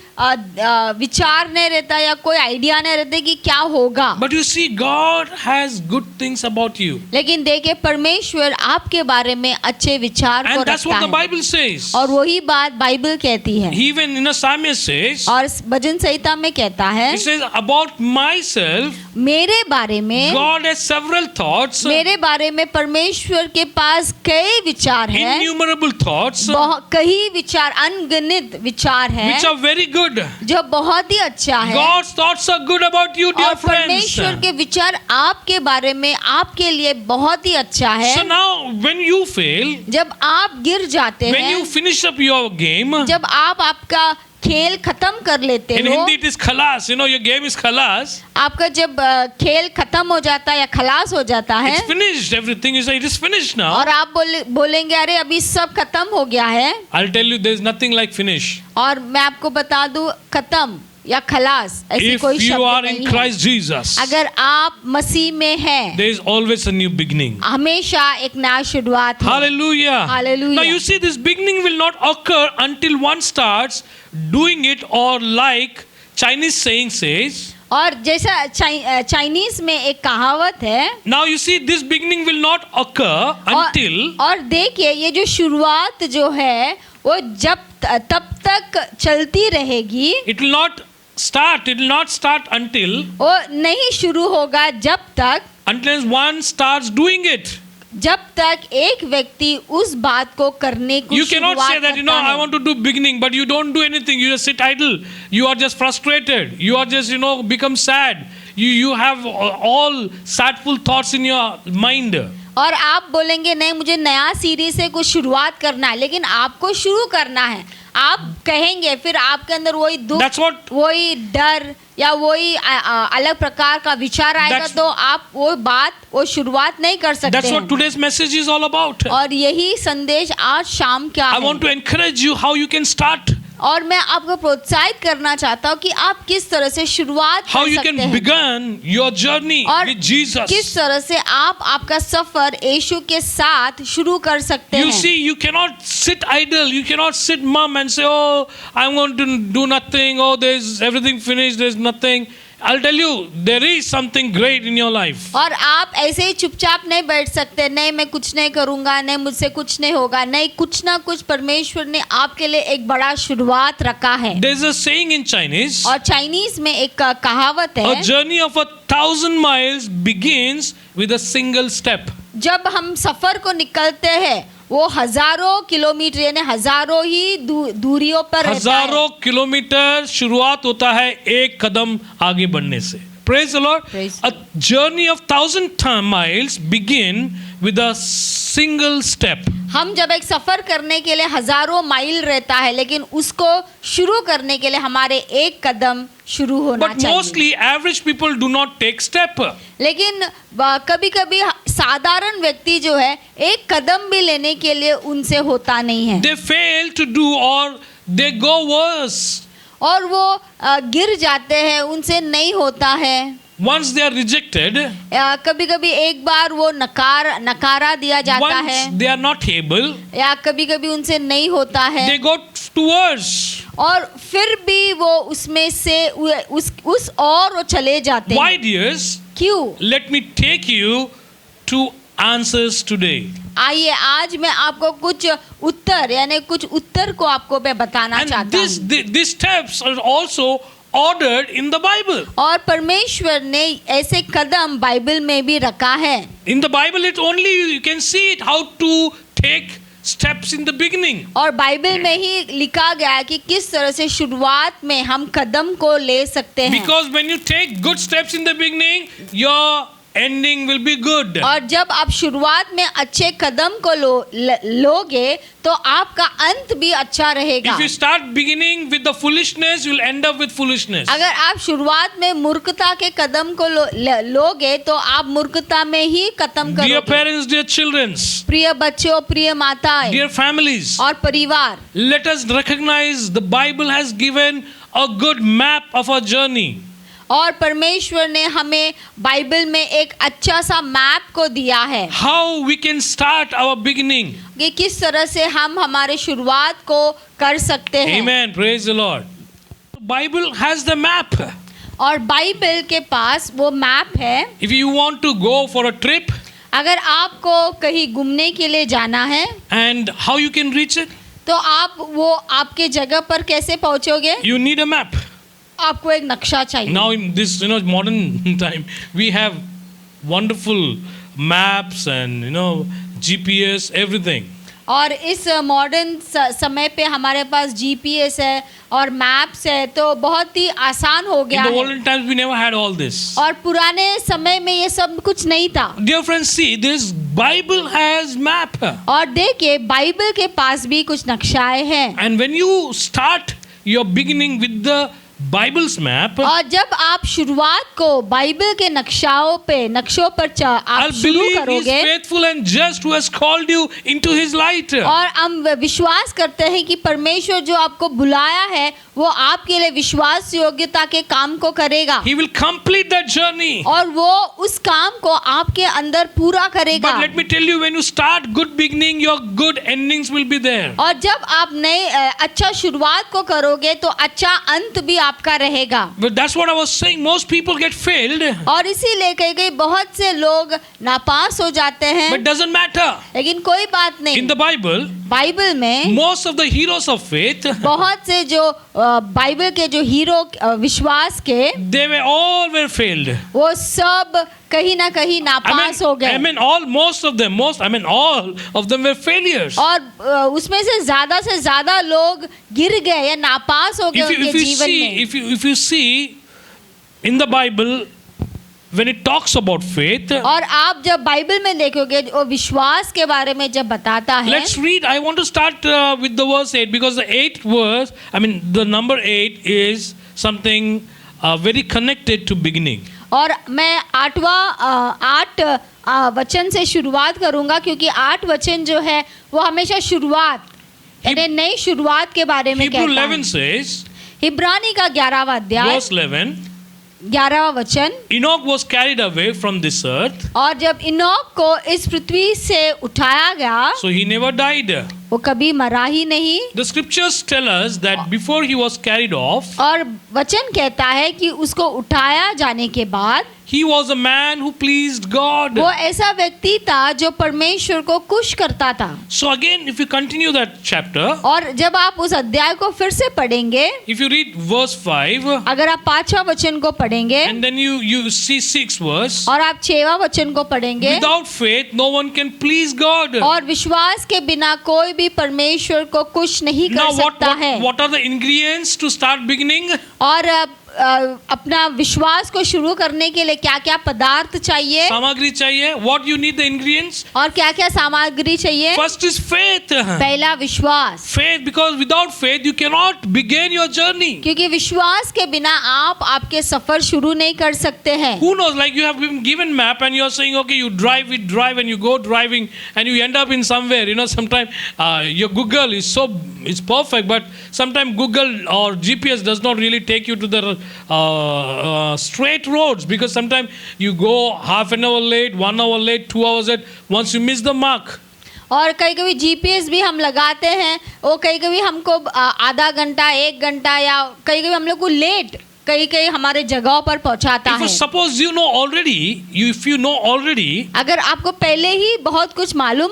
विचार नहीं रहता या कोई आइडिया नहीं रहता कि क्या होगा। But you see, God has good things about you. लेकिन देखिए परमेश्वर आपके बारे में अच्छे विचार को And that's रखता what the है। Bible says. और वही बात बाइबल कहती है। Even Samuel says, और भजन संहिता में कहता है, it says about myself, मेरे बारे में, God has several thoughts, मेरे बारे में परमेश्वर के पास कई विचार हैं, innumerable thoughts, कई विचार, अनगिनत विचार हैं, which are very good. जो बहुत ही अच्छा है। God's thoughts are good about you, dear और friends. परमेश्वर के विचार आपके बारे में, आपके लिए बहुत ही अच्छा है। So now, when you fail, जब आप गिर जाते when you हैं, finish up your game, जब आप आपका खेल खत्म कर लेते in हो, Hindi it is khalas. Your game is khalas. आपका जब खेल खत्म हो जाता है या खलास हो जाता है, It's finished. Everything you say it is finished now. और आप बोलेंगे अरे अभी सब खत्म हो गया है, I'll tell you, there is nothing like finish. और मैं आपको बता दूं खत्म या खलास ऐसी If कोई you शब्द are नहीं in है। Christ Jesus, अगर आप मसीह में हैं, there is always a new beginning. हमेशा एक नया शुरुआत है। Hallelujah. Hallelujah. Now you see, this beginning will not occur until one starts doing it, or like Chinese saying says. और जैसा चाइनीज में एक कहावत है, Now you see, this beginning will not occur until. और देखिए ये जो शुरुआत जो है वो जब तब तक चलती रहेगी, It will not start until वो नहीं शुरू होगा जब तक one starts doing it. जब तक एक व्यक्ति उस बात को करने की You cannot say that, करता I है। want to do beginning, but you don't do anything. You just sit idle. You are just frustrated. You are just, become sad. You have all sadful thoughts in your mind. और आप बोलेंगे नहीं मुझे नया series से कुछ शुरुआत करना है, लेकिन आपको शुरू करना है। आप कहेंगे, फिर आपके अंदर वही दुख, वही डर या वही अलग प्रकार का विचार आएगा, तो आप वो शुरुआत नहीं कर सकते। That's what today's message is all about. और यही संदेश आज शाम क्या I है। want to encourage you how you can start और मैं आपको प्रोत्साहित करना चाहता हूँ कि आप किस तरह से शुरुआत How कर you सकते can हैं begin your journey और with Jesus. किस तरह से आप आपका सफर यीशु के साथ शुरू कर सकते You हैं। see, you cannot sit idle. You cannot sit mum and say, "Oh, I'm going to do nothing. Oh, there's everything finished. There's nothing." I'll tell you, there is something great in your life. और आप ऐसे ही चुपचाप नहीं बैठ सकते, नहीं मैं कुछ नहीं करूंगा, नहीं मुझसे कुछ नहीं होगा, नहीं कुछ ना कुछ परमेश्वर ने आपके लिए एक बड़ा शुरुआत रखा है। There's a saying in Chinese. और चाइनीज में एक कहावत है, A journey of 1,000 miles begins with a single step. जब हम सफर को निकलते हैं वो हजारों किलोमीटर यानी हजारों ही दूरियों पर रहता है। हजारों किलोमीटर शुरुआत होता है एक कदम आगे बढ़ने से। Praise the Lord. Praise A journey of 1,000 miles begin with a single step. हम जब एक सफर करने के लिए हजारों माइल रहता है, लेकिन उसको शुरू करने के लिए हमारे एक कदम शुरू होना But चाहिए। mostly average people do not take step. लेकिन कभी कभी साधारण व्यक्ति जो है एक कदम भी लेने के लिए उनसे होता नहीं है They fail to do or they go worse. और वो गिर जाते हैं, उनसे नहीं होता है। Once they are rejected, कभी कभी एक बार वो नकारा दिया जाता once है, they are not able, या कभी कभी उनसे नहीं होता है, they go to worse. और फिर भी वो उसमें से उस और वो चले जाते Why, हैं। dears? क्यों? Let me take you to answers today. आइए आज मैं आपको कुछ उत्तर यानी कुछ उत्तर को आपको मैं बताना And चाहता हूँ। these steps are also ordered in the Bible. और परमेश्वर ने ऐसे कदम बाइबल में भी रखा है। In the Bible, it only you can see it how to take steps in the beginning. और बाइबल में ही लिखा गया है कि किस तरह से शुरुआत में हम कदम को ले सकते हैं। Because when you take good steps in the beginning, your ending will be good. और जब आप शुरुआत में अच्छे कदम को लोगे तो आपका अंत भी अच्छा रहेगा। If you start beginning with the foolishness, you will end up with foolishness. अगर आप शुरुआत में मूर्खता के कदम को लोगे तो आप मूर्खता में ही खत्म Dear करोगे। parents, dear children, प्रिय बच्चों, प्रिय माताएं dear families, और परिवार, let us recognize the Bible has given a good map of our journey. और परमेश्वर ने हमें बाइबल में एक अच्छा सा मैप को दिया है How we can start our beginning. कि किस तरह से हम हमारे शुरुआत को कर सकते हैं। Amen. Praise the Lord. The Bible has the map. और बाइबल के पास वो मैप है। If you want to go for a trip, अगर आपको कहीं घूमने के लिए जाना है and how you can reach it, तो आप वो आपके जगह पर कैसे पहुंचोगे? you need a map. आपको एक नक्शा चाहिए। Now in this modern time, we have wonderful maps and GPS, everything. और इस मॉडर्न समय पे हमारे पास जीपीएस है और मैप्स है, तो बहुत ही आसान हो In गया the है। olden times, we never had all this. और पुराने समय में ये सब कुछ नहीं था। Dear friends, see, this Bible has map. और देखिए बाइबल के पास भी कुछ नक्शाएं हैं। And when you start your beginning with the Bible's map, और जब आप शुरुआत को बाइबल के नक्शों पर आप I'll शुरू believe He's करोगे faithful and just who has called you into His light. और हम विश्वास करते हैं कि परमेश्वर जो आपको बुलाया है वो आपके लिए विश्वास योग्यता के काम को करेगा He will complete that journey. और वो उस काम को आपके अंदर पूरा करेगा। But let me tell you, when you start good beginning, your good endings will be there. और जब आप नए अच्छा शुरुआत को करोगे तो अच्छा अंत भी आपका रहेगा। But that's what I was saying. Most people get failed. और इसीलिए कई बात से लोग नापास हो जाते हैं। But doesn't matter. लेकिन कोई बात नहीं। In the Bible, बाइबल में most of the heroes of faith, बहुत से जो बाइबल के जो हीरो विश्वास के they were all were failed. वो सब कहीं ना कहीं नापास हो गए। all of them were failures. और उसमें से ज्यादा लोग गिर गए या नापास हो गए उनके जीवन में। If you see in the Bible, when it talks about faith, और आप जब बाइबल में देखोगे वो विश्वास के बारे में जब बताता है। let's read. I want to start with the verse 8 because the 8th verse, the number 8 is something very connected to beginning. और मैं 8 वचन से शुरुआत करूंगा क्योंकि 8 वचन जो है वो हमेशा शुरुआत यानी नई शुरुआत के बारे में Hebrew कहता 11 है। says, इब्रानी का 11वां अध्याय verse 11, 11वां वचन, Enoch was carried away from this earth, और जब इनोक को इस पृथ्वी से उठाया गया so he never died. वो कभी मरा ही नहीं। The scriptures tell us that before he was carried off, और वचन कहता है कि उसको उठाया जाने के बाद he was a man who pleased God. वो ऐसा व्यक्ति था जो परमेश्वर को खुश करता था। So again, if you continue that chapter, और जब आप उस अध्याय को फिर से पढ़ेंगे, if you read verse 5, अगर आप 5वां वचन को पढ़ेंगे and then you see 6 verse, और आप 6वां वचन को पढ़ेंगे, without faith no one can please God. और विश्वास के बिना कोई भी परमेश्वर को खुश नहीं Now कर सकता है। what are the ingredients to start beginning? और अपना विश्वास को शुरू करने के लिए क्या क्या पदार्थ चाहिए सामग्री चाहिए. What you need the ingredients? और क्या क्या सामग्री चाहिए? First is faith. पहला विश्वास, Faith, because without faith you cannot begin your journey. क्योंकि विश्वास के बिना आप आपके सफर शुरू नहीं कर सकते हैं। Who knows, like you have been given map and you are saying, okay, you drive and you go driving and you end up in somewhere, sometimes your Google is perfect, but sometimes Google or GPS does not really take you to the straight roads, because sometimes you go half an hour late, 1 hour late, 2 hours late, once you miss the mark. और कई कभी GPS भी हम लगाते हैं, वो कई कभी हमको आधा घंटा 1 घंटा या कई कभी हम लोग को लेट कई हमारे जगहों पर पहुंचाता है। Suppose you know already, if you know already, अगर आपको पहले ही बहुत कुछ मालूम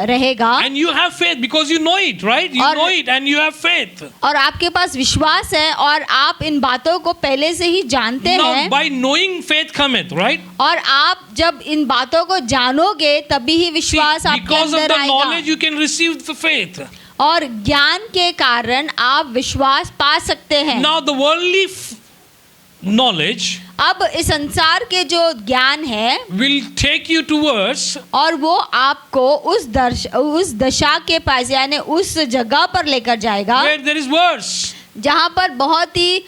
रहेगा and you have faith because you know it, right? You know it and you have faith. और आपके पास विश्वास है और आप इन बातों को पहले से ही जानते Now, हैं, by knowing faith cometh, right? और आप जब इन बातों को जानोगे तभी ही विश्वास आपके Because of अंदर the knowledge आएगा, you can receive the faith. और ज्ञान के कारण आप विश्वास पा सकते हैं। Now the worldly knowledge अब इस संसार के जो ज्ञान है will take you towards और वो आपको उस दशा के पास यानी उस जगह पर लेकर जाएगा where there is worse. जहाँ पर बहुत ही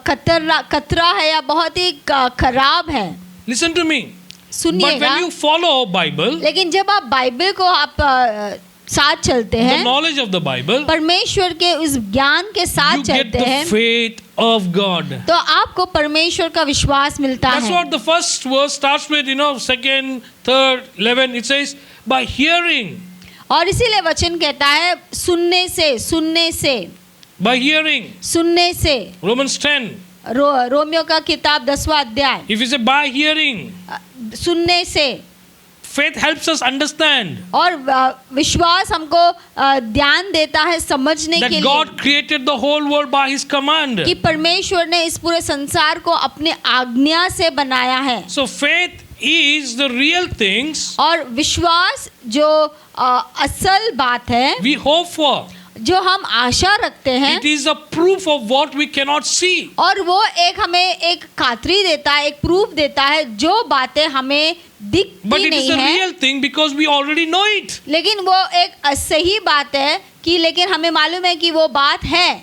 खतरा है या बहुत ही खराब है। Listen to me. But सुनिएगा, when you follow Bible, लेकिन जब आप बाइबल को आप साथ चलते the हैं, knowledge of the Bible, परमेश्वर के उस ज्ञान के साथ you get चलते the हैं, faith of God. तो आपको परमेश्वर का विश्वास मिलता That's है। what the first verse starts with, second, third, 11. It says, by hearing. और इसीलिए वचन कहता है सुनने से By hearing. सुनने से। Romans 10. रोमियो का किताब 10वां अध्याय, If you say by hearing, सुनने से। faith helps us understand और विश्वास हमको ध्यान देता है समझने that के लिए God created the whole world by His command. कि परमेश्वर ने इस पूरे संसार को अपने आज्ञा से बनाया है। So faith is the real things और विश्वास जो असल बात है, we hope for. जो हम आशा रखते हैं, It is a proof of what we cannot see. और वो हमें एक खातरी देता है, एक प्रूफ देता है जो बातें हमें But दिखती it is नहीं a है, real thing because we already know it. लेकिन वो एक सही बात है कि लेकिन हमें मालूम है कि वो बात है।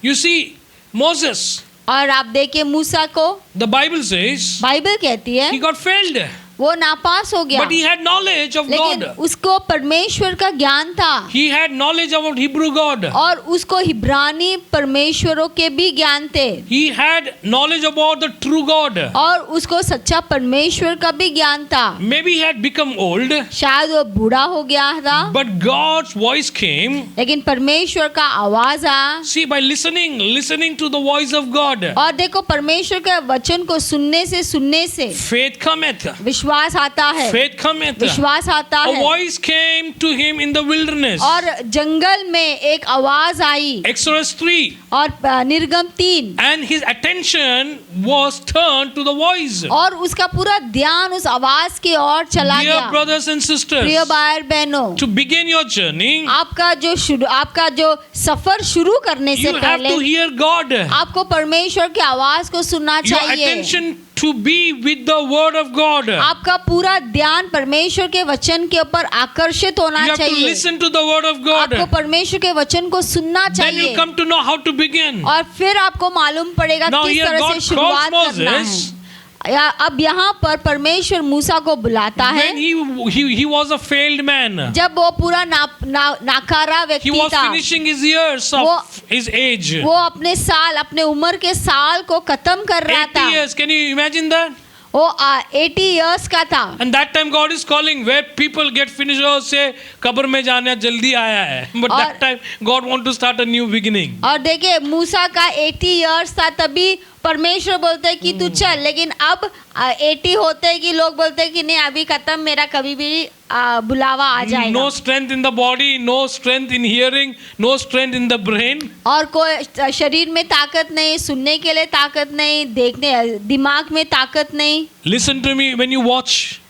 You see, Moses, और आप देखिए मूसा को, the Bible says, बाइबल कहती है he got failed. वो नापास हो गया, But he had knowledge of लेकिन God. उसको परमेश्वर का ज्ञान था He had knowledge about Hebrew God. और उसको हिब्रानी परमेश्वरों के भी ज्ञान थे He had knowledge about the true God. और उसको सच्चा परमेश्वर का भी ज्ञान था। Maybe he had become old, शायद वो बूढ़ा हो गया था, but God's voice came. लेकिन परमेश्वर का आवाज आया। See, by listening to the voice of God, और देखो परमेश्वर के वचन को सुनने से faith cometh. विश्वास आता है, Faith cometh. विश्वास आता A है। voice came to him in the wilderness. और जंगल में एक आवाज आई, Exodus 3. और निर्गम 3, And his attention was turned to the voice. और उसका पूरा ध्यान उस आवाज की ओर चला Dear गया। brothers and sisters, प्रिय भाई बहनों, to begin your journey, आपका जो सफर शुरू करने से you have पहले to hear God. आपको परमेश्वर की आवाज को सुनना Your चाहिए। attention to be with the word of God. आपका पूरा ध्यान परमेश्वर के वचन के ऊपर आकर्षित होना You have to चाहिए। listen to the word of God. आपको परमेश्वर के वचन को सुनना Then you चाहिए come to know how to begin. और फिर आपको मालूम पड़ेगा Now किस here तरह God से शुरुआत calls करना Moses. है। अब यहाँ पर परमेश्वर मूसा को बुलाता है When he was a failed man. जब वो पूरा नाकारा He व्यक्ति was था, finishing his years of his age. वो अपने साल, अपने उम्र के साल को खत्म कर रहा 80 था। years. Can you imagine that? वो 80 इयर्स का था। And that time God is calling where people get finished और से कब्र में जाना जल्दी आया है. But that time God want to start a new beginning. और देखिए मूसा का 80 इयर्स था तभी परमेश्वर बोलते हैं कि तू चल, लेकिन अब 80 होते हैं कि लोग बोलते हैं कि नहीं अभी खत्म, मेरा कभी भी बुलावा आ जाएगा। No strength in the body, no strength in hearing, no strength in the brain. और कोई शरीर में ताकत नहीं, सुनने के लिए ताकत नहीं, देखने दिमाग में ताकत नहीं। Listen to me when you watch.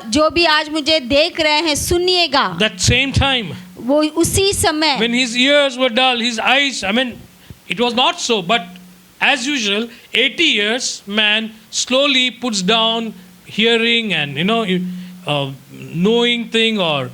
जो भी आज मुझे देख रहे हैं सुनिएगा। That same time वो उसी समय when his ears were dull, his eyes, I mean, it was not so, but as usual, 80 years man slowly puts down hearing and knowing thing or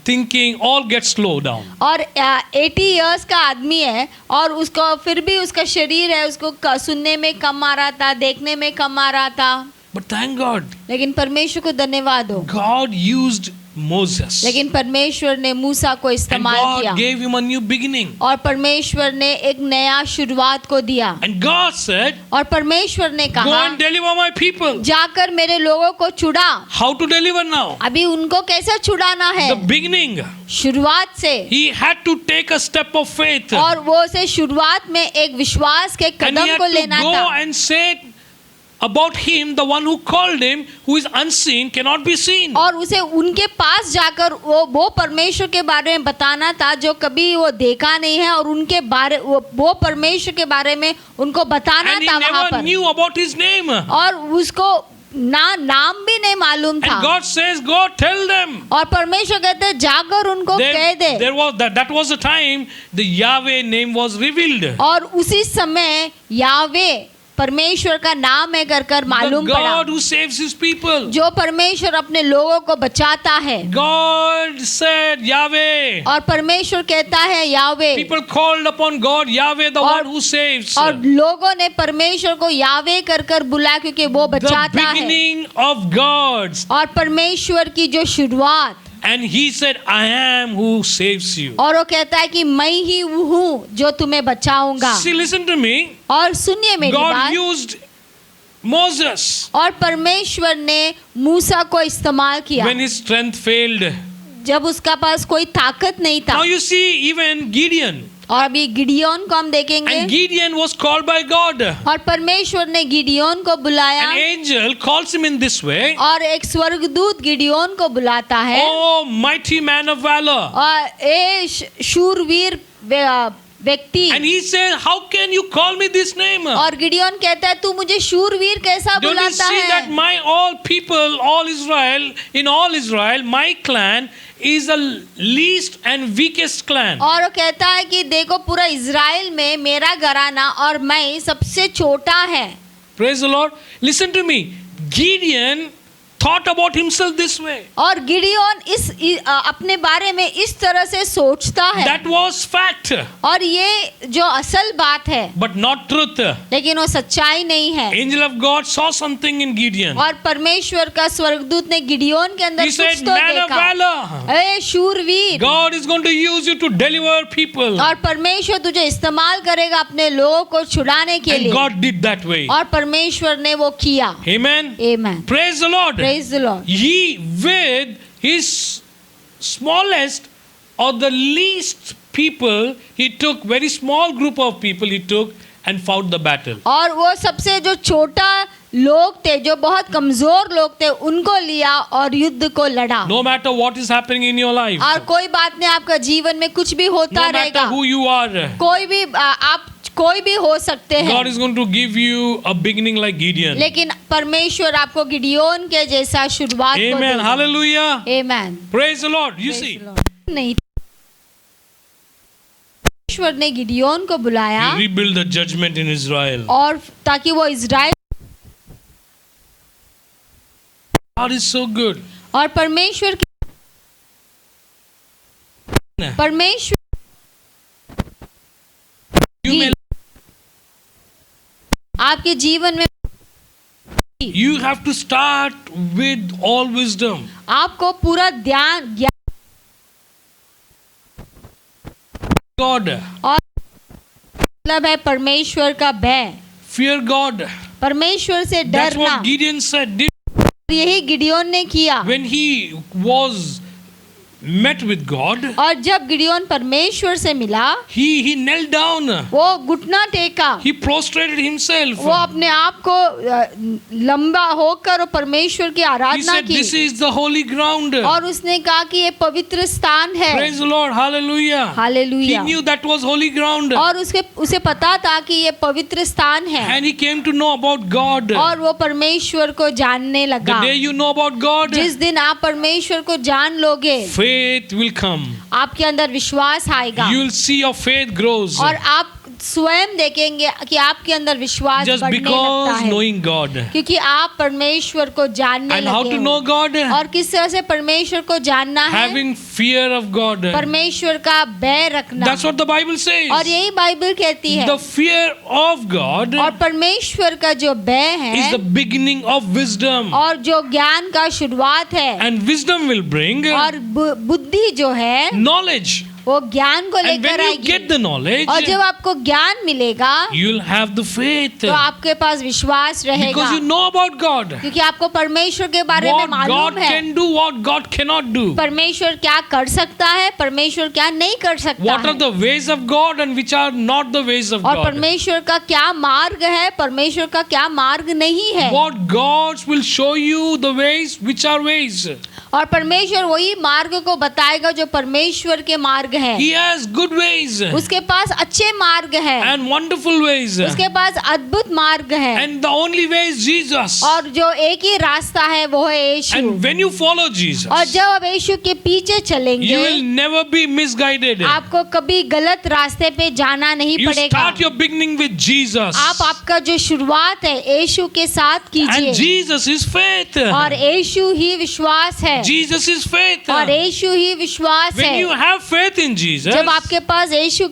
thinking, all gets slow down. और 80 years का आदमी है और उसको फिर भी उसका शरीर है, उसको सुनने में कम आ रहा था, देखने में कम आ रहा था। But thank God, लेकिन परमेश्वर को धन्यवाद हो, God used Moses. लेकिन परमेश्वर ने मूसा को And इस्तेमाल किया God gave him a new beginning. और परमेश्वर ने एक नया शुरुआत को दिया। And God said, और परमेश्वर ने go कहा and deliver my people. जाकर मेरे लोगों को छुड़ा। How to deliver now? अभी उनको कैसे छुड़ाना है? The beginning. शुरुआत से। He had to take a step of faith. और वो से शुरुआत में एक विश्वास के And he कदम had को to लेना go था। and say about him, the one who called him, who is unseen, cannot be seen. और उसे उनके पास जाकर वो परमेश्वर के बारे में बताना था जो कभी वो देखा नहीं है, और उनके बारे वो परमेश्वर के बारे में उनको बताना And he था वहाँ never पर। knew about his name. और उसको नाम भी नहीं मालूम था। And God says, go tell them. और परमेश्वर कहते हैं जाकर उनको कह दे। There was that was the time the Yahweh name was revealed. और उसी समय यावे परमेश्वर का नाम है कर मालूम The पड़ा, God who saves his people. जो परमेश्वर अपने लोगों को बचाता है। God said Yahweh. और परमेश्वर कहता है यावे। People called upon God, Yahweh, the one who saves. और लोगों ने परमेश्वर को यावे कर बुलाया क्योंकि वो The बचाता है। beginning of God's. और परमेश्वर की जो शुरुआत, And he said, I am who saves you. और वो कहता है कि मैं ही वो हूँ जो तुम्हें बचाऊंगा। See, listen to me. और सुनिए मेरी God बात। used Moses और परमेश्वर ने मूसा को इस्तेमाल किया when his strength failed. जब उसका पास कोई ताकत नहीं था। Now you see, even Gideon. और अभी गिडियोन को हम देखेंगे। And Gideon was called by God. और परमेश्वर ने गिडियोन को बुलाया। An angel calls him in this way. और एक स्वर्गदूत गिडियोन को बुलाता है। Oh, mighty man of valor. और ए शूरवीर व्यक्ति। And he said, how can you call me this name? और गिडियोन कहता है तू मुझे शूरवीर कैसा Don't you बुलाता see that है? my all people, all Israel, in all Israel, my clan is the least and weakest clan. और वो कहता है कि देखो पूरा इज़राइल में मेरा घराना और मैं सबसे छोटा है। Praise the Lord. Listen to me. Gideon thought about himself this way. और गिडियोन अपने बारे में इस तरह से सोचता है। That was fact, और ये जो असल बात है, but not truth. लेकिन वो सच्चाई नहीं है। Angel of God saw something in Gideon. और परमेश्वर का स्वर्गदूत ने गिडियोन के अंदर He कुछ said, तो man of देखा। valor, ए शूरवीर, God is going to use you to deliver people. और परमेश्वर तुझे इस्तेमाल करेगा अपने लोगों को छुड़ाने के And लिए। God did that way. और परमेश्वर ने वो किया। Amen. Amen. Praise the Lord. Praise the Lord. He with his smallest or the least people, he took very small group of people, he took and fought the battle. और वो सबसे जो छोटा लोग थे, जो बहुत कमजोर लोग थे, उनको लिया और युद्ध को लड़ा। No matter what is happening in your life, और कोई बात नहीं, आपका जीवन में कुछ भी होता no matter रहेगा। who you are, कोई भी आप कोई भी हो सकते हैं। God is going to give you a beginning like Gideon. लेकिन परमेश्वर आपको गिडियोन के जैसा शुरुआत को Amen. देगा। Hallelujah. Amen. Praise the Lord. You Praise see, the Lord. नहीं, परमेश्वर ने गिडियोन को बुलाया he rebuilt the judgment in Israel. और ताकि वो Israel, God is so good. और परमेश्वर You may, आपके जीवन में you have to start with all wisdom. आपको पूरा ज्ञान God, मतलब है परमेश्वर का भय, fear God. परमेश्वर से That's डरना। what Gideon said. यही गिडियोन ने किया। When he was met with God, और जब गिडियोन परमेश्वर से मिला, he knelt down. वो घुटना टेका, He prostrated himself. वो अपने आप को लंबा होकर और परमेश्वर की He आराधना said, की "This is the holy ground." और उसने कहा कि ये पवित्र स्थान है। Praise the Lord. Hallelujah. He hallelujah. knew that was holy ground. और उसे पता था कि ये पवित्र स्थान है And he came to know about God. और वो परमेश्वर को जानने The लगा। day you know about God, जिस दिन आप परमेश्वर को जान लोगे, faith will come. आपके अंदर विश्वास आएगा You will see your faith grows. और आप स्वयं देखेंगे कि आपके अंदर विश्वास Just बढ़ने लगता because है, knowing God. क्योंकि आप परमेश्वर को जानने And how लगे to हो। know God? और किस तरह से परमेश्वर को जानना है? Having fear of God. परमेश्वर का भय रखना। That's what the Bible says. और यही बाइबल कहती है। The fear of God और परमेश्वर का जो भय is है the beginning of wisdom. और जो ज्ञान का शुरुआत है And wisdom will bring और बुद्धि जो है knowledge. वो ज्ञान को And लेकर when you आएगी। get the knowledge, और जब आपको ज्ञान मिलेगा you'll have the faith. तो आपके पास विश्वास रहेगा, Because you know about God. क्योंकि आपको परमेश्वर के बारे में What God मालूम है। can do, what God cannot do. परमेश्वर क्या कर सकता है, परमेश्वर क्या नहीं कर सकता What are है, the ways of God and which are not the ways of और God. परमेश्वर का क्या मार्ग है, परमेश्वर का क्या मार्ग नहीं है। What God will show you the ways which are ways. और परमेश्वर वही मार्ग को बताएगा जो परमेश्वर के मार्ग है। He has good ways उसके पास अच्छे मार्ग है, and wonderful ways. उसके पास अद्भुत मार्ग है, And the only way is Jesus. और जो एक ही रास्ता है वो है यीशु। And when you follow Jesus, और जब आप यीशु के पीछे you will चलेंगे, never be misguided. आपको कभी गलत रास्ते पे जाना नहीं You पड़ेगा। start your beginning with Jesus. आप आपका जो शुरुआत है यीशु के साथ And कीजिए, Jesus is faith. और यीशु ही विश्वास है, Jesus is faith. और यीशु ही विश्वास When है। you have faith in Jesus, जब आपके पास यीशु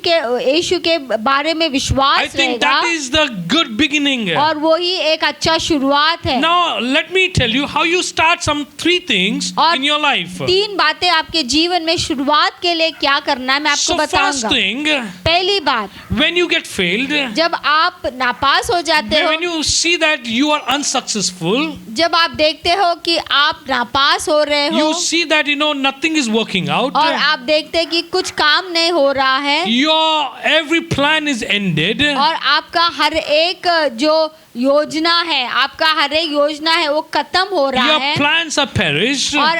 के बारे में I विश्वास think रहेगा, that is the good beginning. और वो ही एक अच्छा शुरुआत है। Now, let me tell you how you start some 3 things और in your life. 3 बातें आपके जीवन में शुरुआत के लिए क्या करना है मैं आपको So, first बताऊंगा। thing, पहली बात, when you get failed, जब आप नापास हो जाते हो, when you see that you are unsuccessful, जब आप देखते हो कि आप नापास हो रहे हो, you see that nothing is working out, और आप देखते हैं कि कुछ काम नहीं हो रहा है, your every plan is ended, और आपका हर एक जो योजना है, आपका हर एक योजना है वो खत्म हो रहा your है, plans are perished. और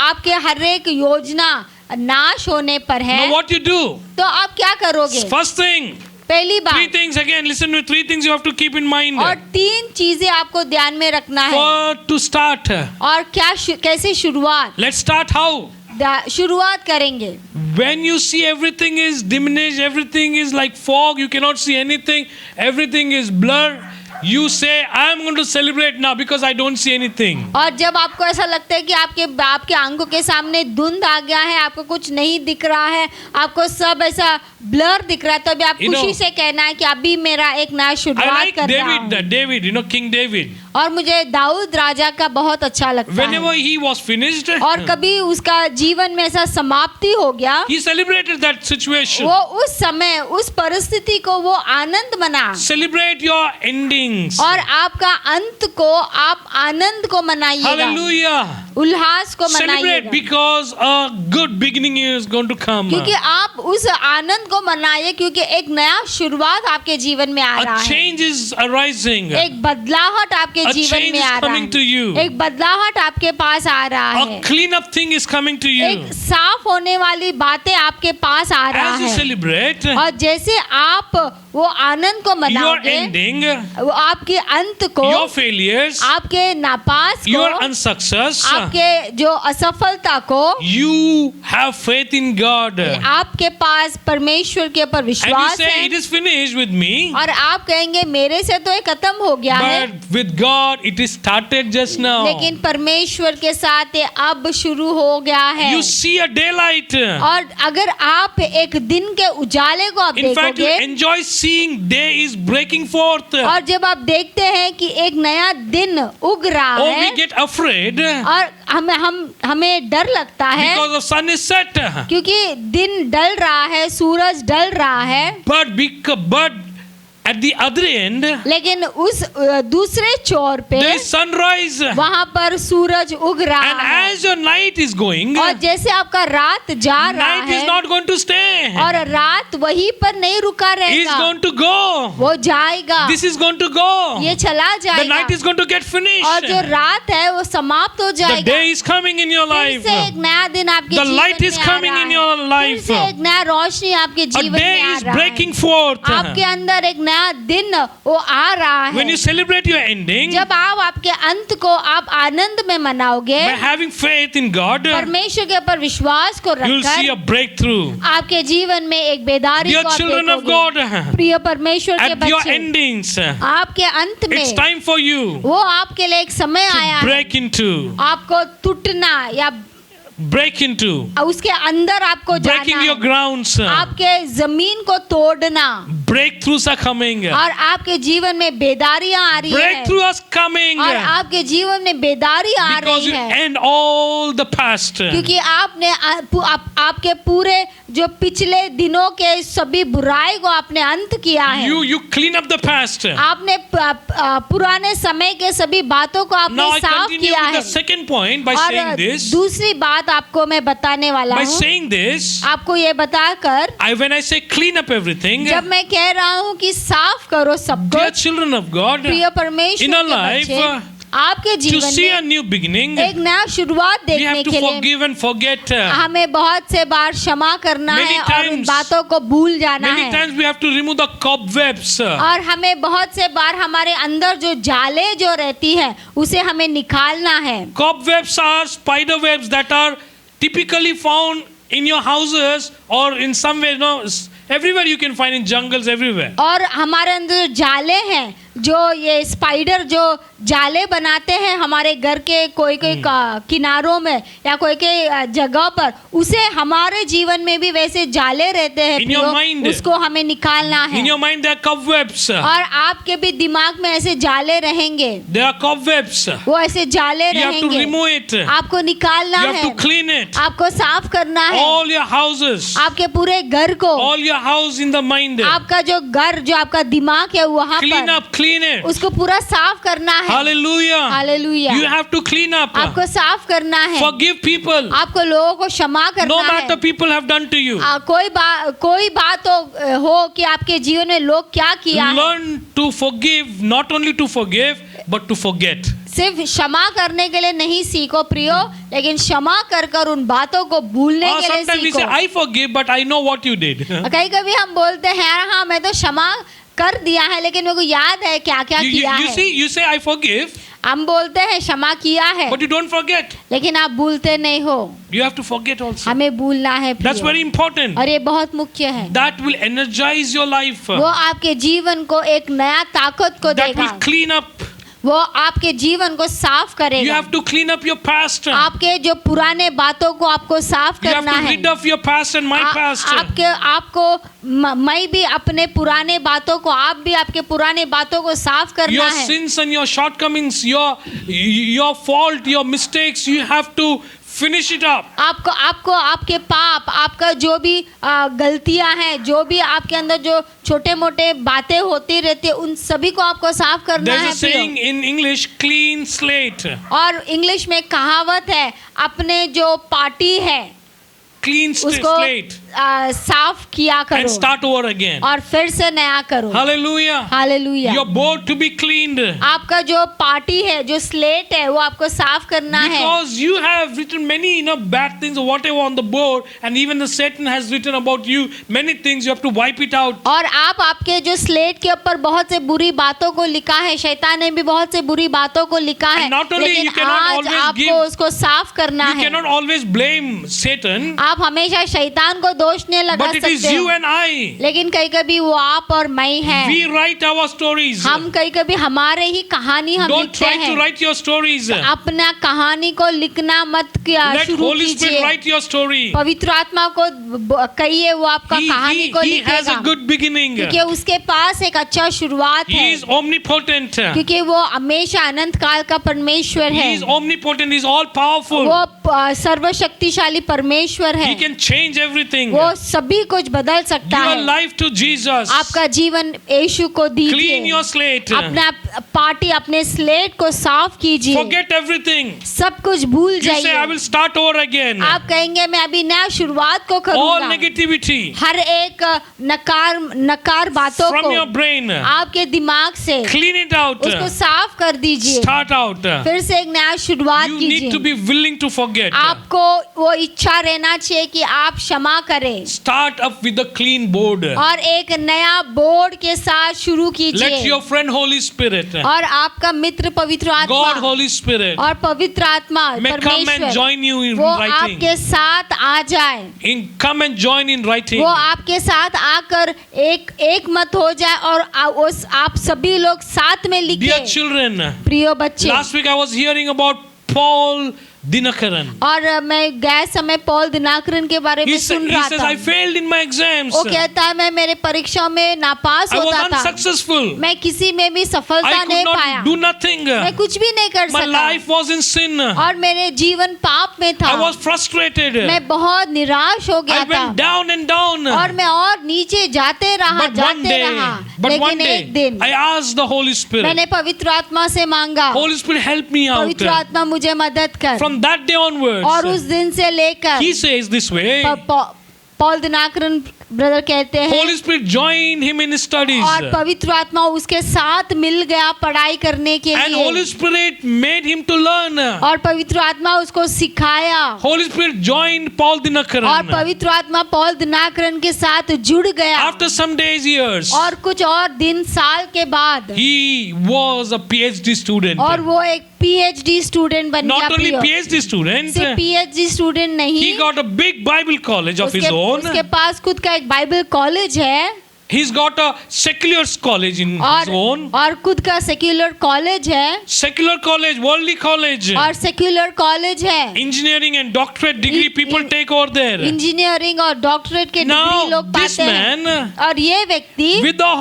आपके हर एक योजना नाश होने पर है, Now what you do? तो आप क्या करोगे? First thing, पहली 3 बात, things again, listen to 3 things you have to keep in mind. और 3 चीजें आपको ध्यान में रखना है। For to start, और कैसे शुरुआत let's start how? शुरुआत करेंगे? When you see everything is diminished, everything is like fog, you cannot see anything, everything is blur, you say, I am going to celebrate now because I don't see anything. और जब आपको ऐसा लगता है कि आपके आंखों के सामने धुंध आ गया है, आपको कुछ नहीं दिख रहा है, आपको सब ऐसा ब्लर दिख रहा है, तभी आप खुशी से कहना है कि अभी मेरा एक नया I शुरुआत like कर रहा हूँ। David, King David. और मुझे दाऊद राजा का बहुत अच्छा लगता Whenever है। he was finished, और कभी उसका जीवन में ऐसा समाप्ति हो गया, he celebrated that situation. वो उस समय उस परिस्थिति को वो आनंद मना, Celebrate your endings. और आपका अंत को आप आनंद को मनाइएगा, Hallelujah. उल्लास को Celebrate मनाइएगा, because a good beginning is going to come. क्योंकि आप उस आनंद को मनाइए, क्योंकि एक नया शुरुआत आपके जीवन में आ रहा A है, change is arising. एक बदलाहट आपके A जीवन change में is आ रहा coming to you. है, एक बदलाहट आपके पास आ रहा A है, clean up thing is coming to you. एक साफ होने वाली बातें आपके पास आ रहा As you है, celebrate, और जैसे आप वो आनंद को your मनाओगे, ending, वो आपके अंत को, your failures, आपके नापास your को, unsuccess, आपके जो असफलता को, you have faith in God. And आपके पास परमेश्वर के ऊपर you विश्वास say, है, it is finished with me, और आप कहेंगे मेरे से तो ये खत्म हो गया है, but with God God, it is started just now. लेकिन परमेश्वर के साथ ये अब शुरू हो गया है। You see a daylight. और अगर आप एक दिन के उजाले को आप In fact, you देखोगे enjoy seeing day is breaking forth. और जब आप देखते हैं कि एक नया दिन उग रहा Oh, है we get afraid और हमें डर लगता है because the sun is set. क्योंकि दिन ढल रहा है, सूरज ढल रहा है। But at the other end, लेकिन उस दूसरे छोर पे there is sunrise. वहां पर सूरज उग रहा And है as your night is going, और जैसे आपका रात जा रहा night is है not going to stay. और रात वहीं पर नहीं रुका It is रहेगा, going to go. वो जाएगा, This is going to go. ये चला The जाएगा night is going to get finished. और जो रात है वो समाप्त हो The जाएगा। day is coming in your फिर life. से एक नया दिन आपके The जीवन light is में आ coming रहा in है। your फिर life. से एक नया रोशनी आपके A जीवन day में आ is रहा breaking है। forth. आपके अंदर एक नया दिन वो आ रहा है। When you celebrate your ending जब आप आपके अंत को आप आनंद में मनाओगे, by having faith in God, परमेश्वर के ऊपर विश्वास को you'll see a रखकर breakthrough. आपके जीवन में एक बेदारी Dear को आप children of देखोगे। God, प्रिय परमेश्वर के at your बच्चे, endings, आपके अंत it's में time for you वो आपके लिए एक समय आया to है break into, आपको टूटना या break into, उसके अंदर आपको breaking जाना your है। grounds. आपके जमीन को तोड़ना Breakthroughs are coming. और आपके जीवन में बेदारियां आ रही है Breakthrough is coming और आपके जीवन में बेदारी आ because रही you है end all the past. क्योंकि आपने आपके पूरे जो पिछले दिनों के सभी बुराई को आपने अंत किया है। You clean up the past. आपने पुराने समय के सभी बातों को आपने Now I साफ continue किया with है। the second point by saying और this. दूसरी बात आपको मैं बताने वाला By हूँ। saying this, आपको ये बताकर when I say clean up everything, जब मैं कह रहा हूँ कि साफ करो सब dear कुछ, children of God, प्रिय परमेश्वर in our के life, बच्चे, आपके to जीवन see a में new beginning, एक नया शुरुआत we देखने have to के लिए forgive and forget. हमें बहुत से बार क्षमा करना Many है और उन times- बातों को भूल जाना Many है times we have to remove the cobwebs. और हमें बहुत से बार हमारे अंदर जो जाले जो रहती है उसे हमें निकालना है। Cobwebs are spider webs that are typically found in your houses or in somewhere, everywhere you can find in jungles everywhere. और हमारे अंदर जो जाले हैं, जो ये स्पाइडर जो जाले बनाते हैं हमारे घर के कोई किनारों में या कोई जगह पर, उसे हमारे जीवन में भी वैसे जाले रहते हैं In your प्रियो, mind. उसको हमें निकालना है। In your mind there are cobwebs. और आपके भी दिमाग में ऐसे जाले रहेंगे, There are cobwebs. वो ऐसे जाले You have to रहेंगे, remove it. You आपको निकालना have है, to clean it. आपको साफ करना है, All your houses, आपके पूरे घर को, all your house in the mind. आपका जो घर जो आपका दिमाग है वहाँ Clean पर up, clean it. उसको पूरा साफ करना है। Hallelujah. Hallelujah. You have to clean up. आपको साफ करना है, Forgive people. आपको लोगों को क्षमा करना No है। matter people have done to you. कोई बात हो कि आपके जीवन में लोग क्या किया है, Learn to forgive, not only to forgive, but to forget. सिर्फ क्षमा करने के लिए नहीं सीखो प्रियो, लेकिन क्षमा कर कर उन बातों को भूलने Or के लिए sometimes we सीखो। say, I forgive, but I know what you did. कहीं कभी हम बोलते हैं हाँ मैं तो क्षमा कर दिया है लेकिन मेरे को याद है क्या क्या किया You है। see, you say, I forgive, हम बोलते हैं क्षमा किया है but you don't forget. लेकिन आप भूलते नहीं हो। You have to forget also. हमें भूलना है That's प्रियो, very important. और ये बहुत मुख्य है। That will energize your life. वो आपके जीवन को एक नया ताकत को That देगा, will clean up. वो आपके जीवन को साफ You करेगा। have to clean up your past. You आपके जो पुराने बातों को आपको साफ have करना to है। rid of your past and my past. मैं भी अपने पुराने बातों को, आप भी आपके पुराने बातों को साफ करना Your है। sins and your shortcomings, your fault, your mistakes, you have to finish it up. आपको आपके पाप, आपका जो भी गलतियां हैं, जो भी आपके अंदर जो छोटे मोटे बातें होती रहती है, उन सभी को आपको साफ करना There's है a saying प्रियो। in English, clean slate. और इंग्लिश में कहावत है, अपने जो पार्टी है Clean उसको slate साफ किया करो and start over again. और फिर से नया करो। Hallelujah. Hallelujah. Your board to be cleaned. आपका जो पार्टी है, जो स्लेट है, वो आपको साफ करना है। Because you have written many bad things or whatever on the board, and even the Satan has written about you many things, you have to wipe it out. और आपके जो स्लेट के ऊपर बहुत से बुरी बातों को लिखा है, शैतान ने भी बहुत से बुरी बातों को लिखा है, And not only लेकिन you cannot आज always आपको give- उसको साफ करना You है। cannot always blame Satan. आप हमेशा शैतान को दोष नहीं लगा But it is सकते you हैं। and I. लेकिन कहीं कभी वो आप और मैं हैं। We write our stories. हम कहीं कभी हमारे ही कहानी हम Don't लिखते try to हैं। write your stories. अपना कहानी को लिखना मत किया Let शुरू Holy Spirit कीजिए। write your story. पवित्र आत्मा को कहिए वो आपका कहानी को He has a लिखेगा, good beginning. क्योंकि उसके पास एक अच्छा शुरुआत He है, is omnipotent. क्योंकि वो हमेशा अनंत काल का परमेश्वर है। He is omnipotent. He is all powerful. वो सर्वशक्तिशाली परमेश्वर है। He can change everything. वो सभी कुछ बदल सकता Give a है। life to Jesus. आपका जीवन यीशु को Clean दीजिए। your slate. अपना पार्टी अपने स्लेट को साफ कीजिए। Forget everything. सब कुछ भूल You say, I जाइए। will start over again. आप कहेंगे मैं अभी नया शुरुआत को All करूंगा। negativity हर एक नकार बातों from को your brain. आपके दिमाग से Clean it out. उसको साफ कर दीजिए। Start out. फिर से एक नया शुरुआत You need to कीजिए। be willing to forget. आपको वो इच्छा रहना चाहिए कि आप क्षमा करें Start up with a clean board. और एक नया बोर्ड के साथ शुरू Let कीजिए। your friend Holy Spirit, और आपका मित्र पवित्र God आत्मा Holy Spirit, और पवित्र आत्मा may come and परमेश्वर join you in वो writing. आपके साथ आ जाए। Come and join in writing. वो आपके साथ आकर एक मत हो जाए और आप सभी लोग साथ में Dear लिखें। children, प्रिय बच्चे, last week I was hearing about Paul Dinakaran. और मैं गए समय पॉल दिनाकरन के बारे में सुन रहा He says, था। I failed in my exams. वो कहता है मैं मेरे परीक्षा में नापास I was होता था, unsuccessful. मैं किसी में भी I सफलता नहीं could पाया, not do nothing. मैं कुछ भी नहीं कर My सका life was in sin. और मेरे जीवन पाप में था। I was frustrated. मैं बहुत निराश हो गया I था went down and down. और मैं और नीचे जाते रहा But one लेकिन एक day, दिन I asked the Holy Spirit, मैंने पवित्र आत्मा से मांगा, Holy Spirit, help me out. पवित्र आत्मा मुझे मदद कर। From that day onwards, और उस दिन से लेकर he says this way, Paul Dinakaran brother कहते हैं Holy Spirit joined him in his studies. और पवित्र आत्मा उसके साथ मिल गया पढ़ाई करने के And Holy लिए Spirit made him to learn. और पवित्र आत्मा उसको सिखाया Holy Spirit joined Paul और Dinakaran. पवित्र आत्मा पॉल दिनाकरन के साथ जुड़ गया After some days, years, और कुछ और दिन साल के बाद he was a PhD student. और वो एक PhD स्टूडेंट बन गया। Not only प्रियो। PhD student, सिर्फ PhD स्टूडेंट नहीं, he got a big Bible college of his own. उसके पास खुद का एक बाइबल कॉलेज है He's got a secular college in his own. और खुद का सेक्युलर कॉलेज है Secular college, worldly college. और सेक्युलर कॉलेज है। Engineering and doctorate degree people take over there. Engineering और डॉक्टरेट के Now, डिग्री लोग this पाते हैं man, और ये व्यक्ति with the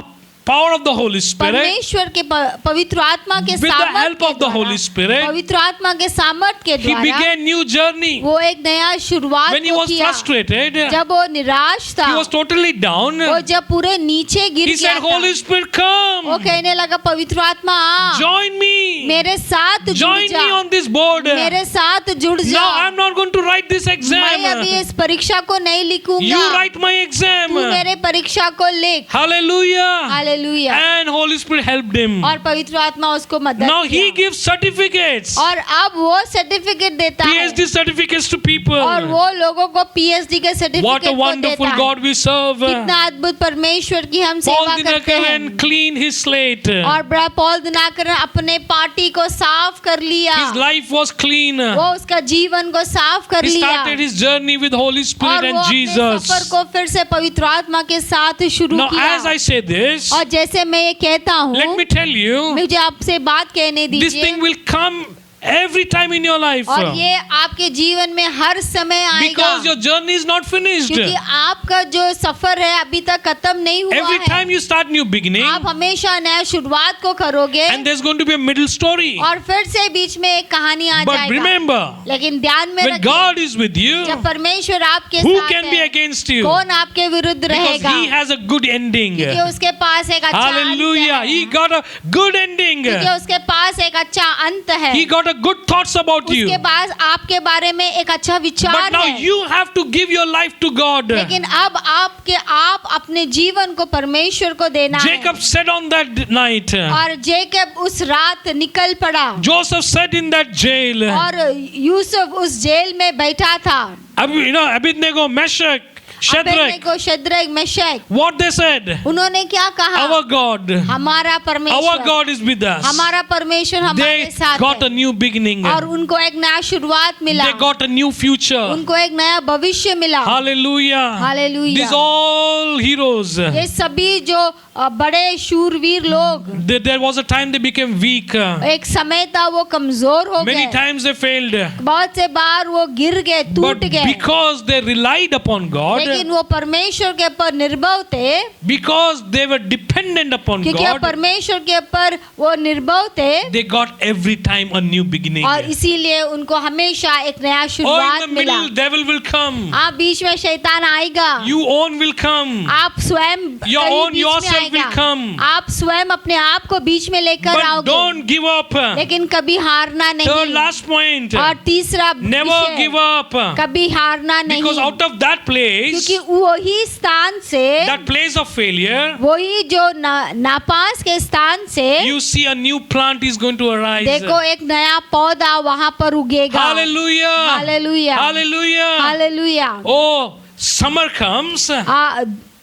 power of the Holy Spirit, परमेश्वर के पवित्र आत्मा के with the सामर्थ help के of the Holy द्वारा, Spirit, पवित्र आत्मा के सामर्थ के he द्वारा began new journey. वो एक नया शुरुआत When he को was किया। frustrated, जब वो निराश था, he was totally down. वो जब पूरे नीचे गिर He गया said, था, Holy Spirit, वो come, कहने लगा पवित्र आत्मा आ, join me, मेरे साथ जुड़ join जा, me on this board. मेरे साथ जुड़ जा। Now I'm not going to write this मैं अभी exam. इस परीक्षा को नहीं लिखूंगा, You write my exam. तू मेरे परीक्षा को लिख। Hallelujah. Hallelujah. And Holy Spirit helped him. और पवित्र आत्मा उसको मदद Now he किया gives certificates, और अब वो सर्टिफिकेट देता है PhD certificates to people. और वो लोगों को PhD के What सर्टिफिकेट a को wonderful देता है। God we serve. कितना अद्भुत परमेश्वर की हम Paul सेवा करते हैं। Dinakaran cleaned his slate. और ब्रा पॉल दिनाकरन अपने पार्टी को साफ कर लिया, His life was clean. वो उसका जीवन को साफ कर He लिया started his journey with Holy Spirit और वो and अपने Jesus. सफर को फिर से पवित्र आत्मा के साथ शुरू Now, किया। as I say this, और जैसे मैं ये कहता let हूँ, me tell you, मुझे आपसे बात कहने this दीजिए thing will come every time in your life. और ये आपके जीवन में हर समय आएगा, Because your journey is not finished. क्योंकि आपका जो सफर है अभी तक खत्म नहीं हुआ Every है। time you start new beginning, आप हमेशा नया शुरुआत को करोगे and there's going to be a middle story. और फिर से बीच में एक कहानी आ But जाएगा। remember, लेकिन ध्यान में when रखिए, God is with you, जब परमेश्वर आपके who साथ can be है, against you? कौन आपके विरुद्ध Because रहेगा? He has a good ending. क्योंकि उसके पास एक अच्छा Hallelujah. अंत He है। got a good ending. क्योंकि उसके पास एक अच्छा अंत है। He got a good thoughts about you. उसके पास आपके बारे में एक अच्छा But विचार now है। you have to give your life to God. लेकिन अब आप अपने जीवन को परमेश्वर को देना है। Jacob said on that night, और जेकब उस रात निकल पड़ा Joseph said in that jail, और यूसुफ उस जेल में बैठा था। Abednego, Meshach, Shadrach, को, Shadrach, Meshach, what they said? उन्होंने क्या कहा? Our God, हमारा our परमेश्वर, God is with us. हमारा परमेश्वर हमारे They साथ got है। a new beginning. और उनको एक नया शुरुआत मिला, They got a new future. उनको एक नया भविष्य मिला। Hallelujah. Hallelujah. These all heroes. ये सभी जो बड़े शूरवीर लोग, There was a time they became weak. एक समय था वो कमजोर हो Many गए, times they failed. बहुत से बार वो गिर गए, But टूट गए, because they relied upon God, लेकिन वो परमेश्वर के ऊपर निर्भर थे, because they were dependent upon क्योंकि वो God, परमेश्वर के ऊपर वो निर्भर थे, they got every time a new beginning. और इसीलिए उनको हमेशा एक नया Oh, शुरुआत in the मिला। middle, devil will come. आप बीच में शैतान आएगा, You own will come. आप स्वयं Your कहीं own बीच में yourself आएगा, will come. आप स्वयं अपने आप को बीच में लेकर But आओगे, don't give up. लेकिन कभी हारना Third, नहीं। last point. और तीसरा Never विषय, give up. कभी हारना Because नहीं, out of that place, क्योंकि वही स्थान से, that place of failure, वही जो नापास के स्थान से, you see a new plant is going to arise. देखो एक नया पौधा वहां पर उगेगा। Hallelujah. Hallelujah, Hallelujah. Hallelujah. Oh, summer comes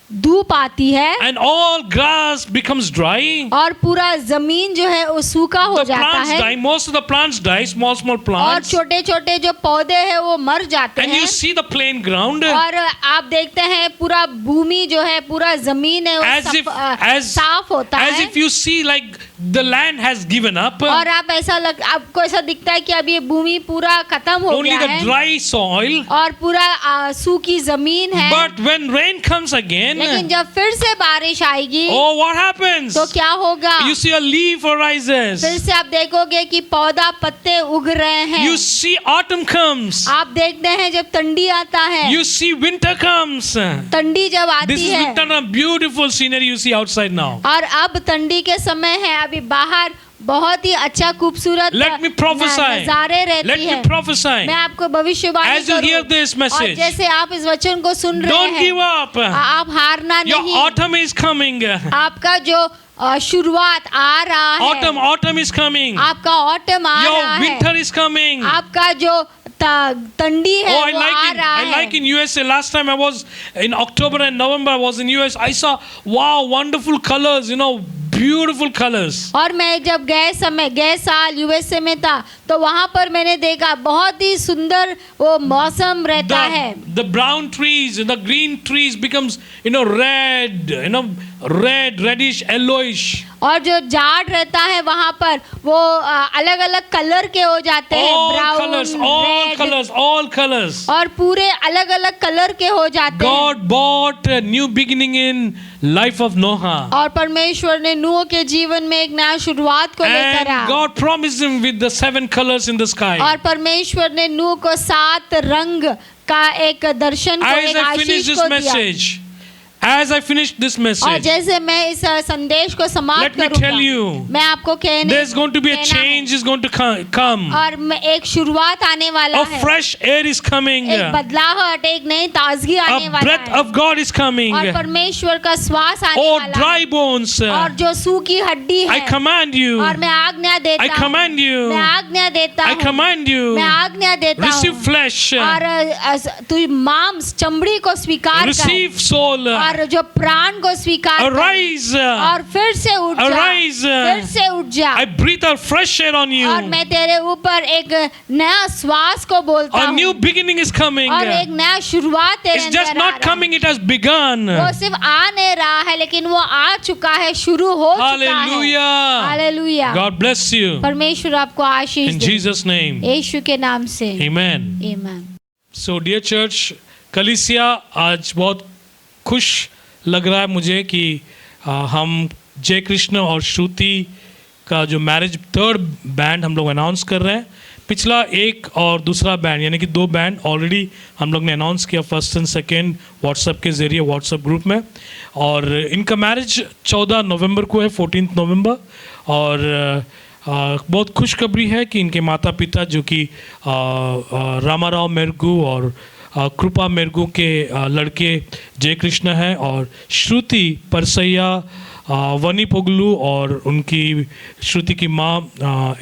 धूप आती है and all grass becomes dry. और पूरा जमीन जो है वो सूखा हो The जाता plants है, die. Most of the plants die. Small और plants. छोटे छोटे जो पौधे हैं वो मर जाते And हैं, you see the plain ground और आप देखते हैं पूरा भूमि जो है, पूरा जमीन है वो साफ होता as है, if you see like the land has given up. और आपको ऐसा दिखता है कि अब ये भूमि पूरा खत्म हो Only गया the है dry soil. और पूरा सूखी जमीन है। But when rain comes again, लेकिन जब फिर से बारिश आएगी oh, what happens? तो क्या होगा? You see a leaf arises. फिर से आप देखोगे कि पौधा, पत्ते उग रहे हैं। You see autumn comes. आप देखते हैं जब ठंडी आता है, You see winter comes. ठंडी जब This आती is है, winter, a beautiful scenery you see outside now. और अब ठंडी के समय है, अभी बाहर बहुत ही अच्छा खूबसूरत Let me prophesy. नजारे Let रहती me है। prophesy. मैं आपको भविष्यवाणी As you hear करूं, this और message, जैसे आप इस वचन को सुन रहे don't give हैं, up. आप हारना Your नहीं। autumn is coming. आपका जो शुरुआत आ रहा है, Autumn is coming. आपका ऑटम आ Your रहा winter है, is coming. आपका जो ठंडी है Oh, वो आ रहा I like in USA. Last time I was in October and November, I was in US. I saw, wow, wonderful colors, beautiful colors. और मैं जब गए साल यूएसए में था तो वहां पर मैंने देखा बहुत ही सुंदर वो मौसम रहता है। The brown trees, the green trees becomes, reddish, yellowish. और जो झाड़ रहता है वहां पर वो अलग अलग कलर के हो जाते हैं, all colors. और पूरे अलग अलग कलर के हो जाते हैं। God brought a new beginning in life of Noah. और परमेश्वर ने नूह के जीवन में एक नया शुरुआत को लेकर And आया, God promised him with the 7 colors in the sky. और परमेश्वर ने नूह को 7 रंग का एक दर्शन को, एक आशीष को दिया। As I finish this और message, जैसे मैं इस संदेश को समाप्त let me करूंगा, tell you, मैं आपको there's going to be a कहना change है, is going to come. और एक शुरुआत आने वाला A है, fresh air is coming. एक बदलाहट, एक नई ताजगी आने A वाला breath है, of God is coming. और परमेश्वर का श्वास आने Oh, वाला dry है, bones, और जो सूखी हड्डी I है, command you. और मैं आज्ञा देता I हूँ, command you. मैं आज्ञा देता I हूँ, command you. मैं आज्ञा देता Receive हूँ, flesh. और तू मांस, चमड़ी को स्वीकार कर, Receive soul. और जो प्राण को स्वीकार कर, Arise. और फिर से उठ जा, Arise. फिर से उठ जा, I breathe a fresh air on you. और मैं तेरे ऊपर एक नया श्वास को बोलता A हूँ, new beginning is coming. और एक नया शुरुआत तेरे It's just अंदर आ not रहा है। coming, it has begun. वो सिर्फ आ नहीं रहा है, लेकिन वो आ चुका है, शुरू हो चुका है। Hallelujah. Hallelujah. God bless you. परमेश्वर आपको आशीष In दे, Jesus' name. यीशु के नाम से, Amen. आमीन। So dear church, कलीसिया आज बहुत खुश लग रहा है मुझे कि हम जय कृष्ण और श्रुति का जो मैरिज 3rd बैंड हम लोग अनाउंस कर रहे हैं। पिछला एक और दूसरा बैंड यानी कि 2 बैंड ऑलरेडी हम लोग ने अनाउंस किया, 1st and 2nd व्हाट्सएप के ज़रिए व्हाट्सएप ग्रुप में, और इनका मैरिज 14 नवंबर को है, 14 नवंबर। और बहुत खुशखबरी है कि इनके माता पिता जो कि रामाराव मेरगू और कृपा मेरगू के लड़के जय कृष्ण हैं, और श्रुति परसैया वनीपोगलू और उनकी श्रुति की माँ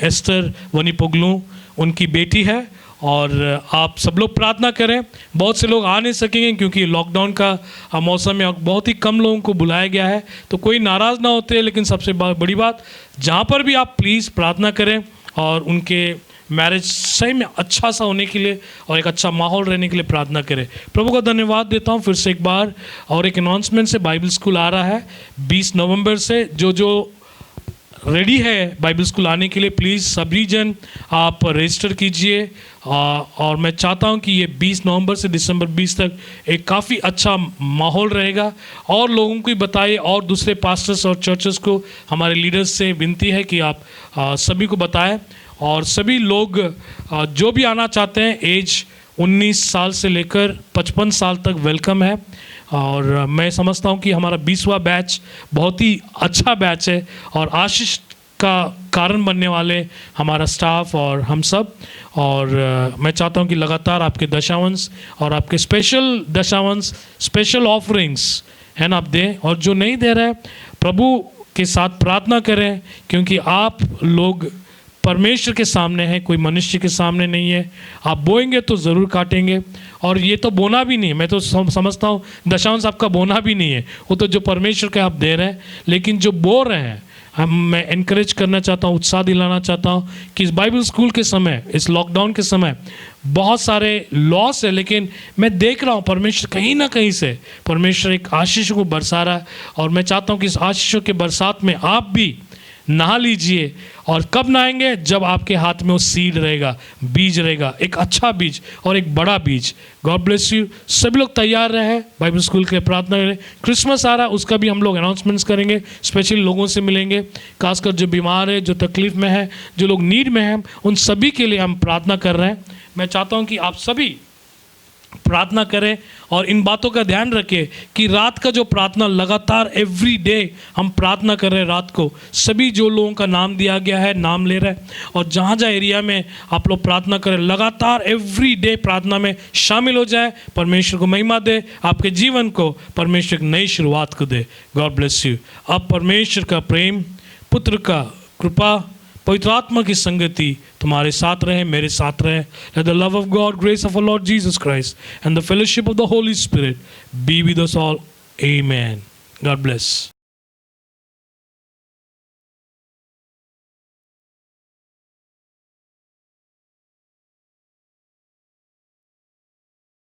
एस्तर वनीपोगलू उनकी बेटी है, और आप सब लोग प्रार्थना करें। बहुत से लोग आ नहीं सकेंगे क्योंकि लॉकडाउन का मौसम में बहुत ही कम लोगों को बुलाया गया है, तो कोई नाराज़ ना होते। लेकिन सबसे बड़ी बात, जहाँ पर भी आप प्लीज़ प्रार्थना करें और उनके मैरिज सही में अच्छा सा होने के लिए और एक अच्छा माहौल रहने के लिए प्रार्थना करें। प्रभु का धन्यवाद देता हूँ फिर से एक बार। और एक अनाउंसमेंट से बाइबल स्कूल आ रहा है 20 नवंबर से। जो रेडी है बाइबल स्कूल आने के लिए, प्लीज़ सभी जन आप रजिस्टर कीजिए। और मैं चाहता हूं कि ये 20 नवंबर से दिसंबर 20 तक एक काफ़ी अच्छा माहौल रहेगा। और लोगों को बताइए, और दूसरे पास्टर्स और चर्चेस को, हमारे लीडर्स से विनती है कि आप सभी को बताएं। और सभी लोग जो भी आना चाहते हैं, एज 19 साल से लेकर 55 साल तक वेलकम है। और मैं समझता हूं कि हमारा 20वां बैच बहुत ही अच्छा बैच है और आशीष का कारण बनने वाले हमारा स्टाफ और हम सब। और मैं चाहता हूं कि लगातार आपके दशांश और आपके स्पेशल दशांश, स्पेशल ऑफरिंग्स है ना, आप दें। और जो नहीं दे रहे, प्रभु के साथ प्रार्थना करें, क्योंकि आप लोग परमेश्वर के सामने हैं, कोई मनुष्य के सामने नहीं है। आप बोएंगे तो ज़रूर काटेंगे। और ये तो बोना भी नहीं है, मैं तो समझता हूँ दशांश आपका बोना भी नहीं है, वो तो जो परमेश्वर के आप दे रहे हैं। लेकिन जो बो रहे हैं, मैं एनकरेज करना चाहता हूँ, उत्साह दिलाना चाहता हूँ कि इस बाइबल स्कूल के समय, इस लॉकडाउन के समय बहुत सारे लॉस है, लेकिन मैं देख रहा हूँ परमेश्वर कहीं ना कहीं से परमेश्वर एक आशीष को बरसा रहा है। और मैं चाहता हूँ कि इस आशीषों के बरसात में आप भी नहा लीजिए। और कब नहाएंगे? जब आपके हाथ में वो सीड रहेगा, बीज रहेगा, एक अच्छा बीज और एक बड़ा बीज। God bless you. सभी लोग तैयार रहे, बाइबल स्कूल के लिए प्रार्थना करें। क्रिसमस आ रहा है, उसका भी हम लोग अनाउंसमेंट्स करेंगे, स्पेशली लोगों से मिलेंगे, खासकर जो बीमार है, जो तकलीफ़ में है, जो लोग नीड में हैं, उन सभी के लिए हम प्रार्थना कर रहे हैं। मैं चाहता हूँ कि आप सभी प्रार्थना करें और इन बातों का ध्यान रखें कि रात का जो प्रार्थना लगातार एवरी डे हम प्रार्थना कर रहे हैं। रात को सभी जो लोगों का नाम दिया गया है, नाम ले रहे हैं। और जहाँ जहाँ एरिया में आप लोग प्रार्थना करें, लगातार एवरी डे प्रार्थना में शामिल हो जाए। परमेश्वर को महिमा दे, आपके जीवन को परमेश्वर की नई शुरुआत को दे। God bless you. अब परमेश्वर का प्रेम, पुत्र का कृपा, पवित्र आत्मा की संगति तुम्हारे साथ रहे, मेरे साथ रहे। Let the love of God, grace of our Lord Jesus Christ, and the fellowship of the Holy Spirit be with us all. Amen. God bless.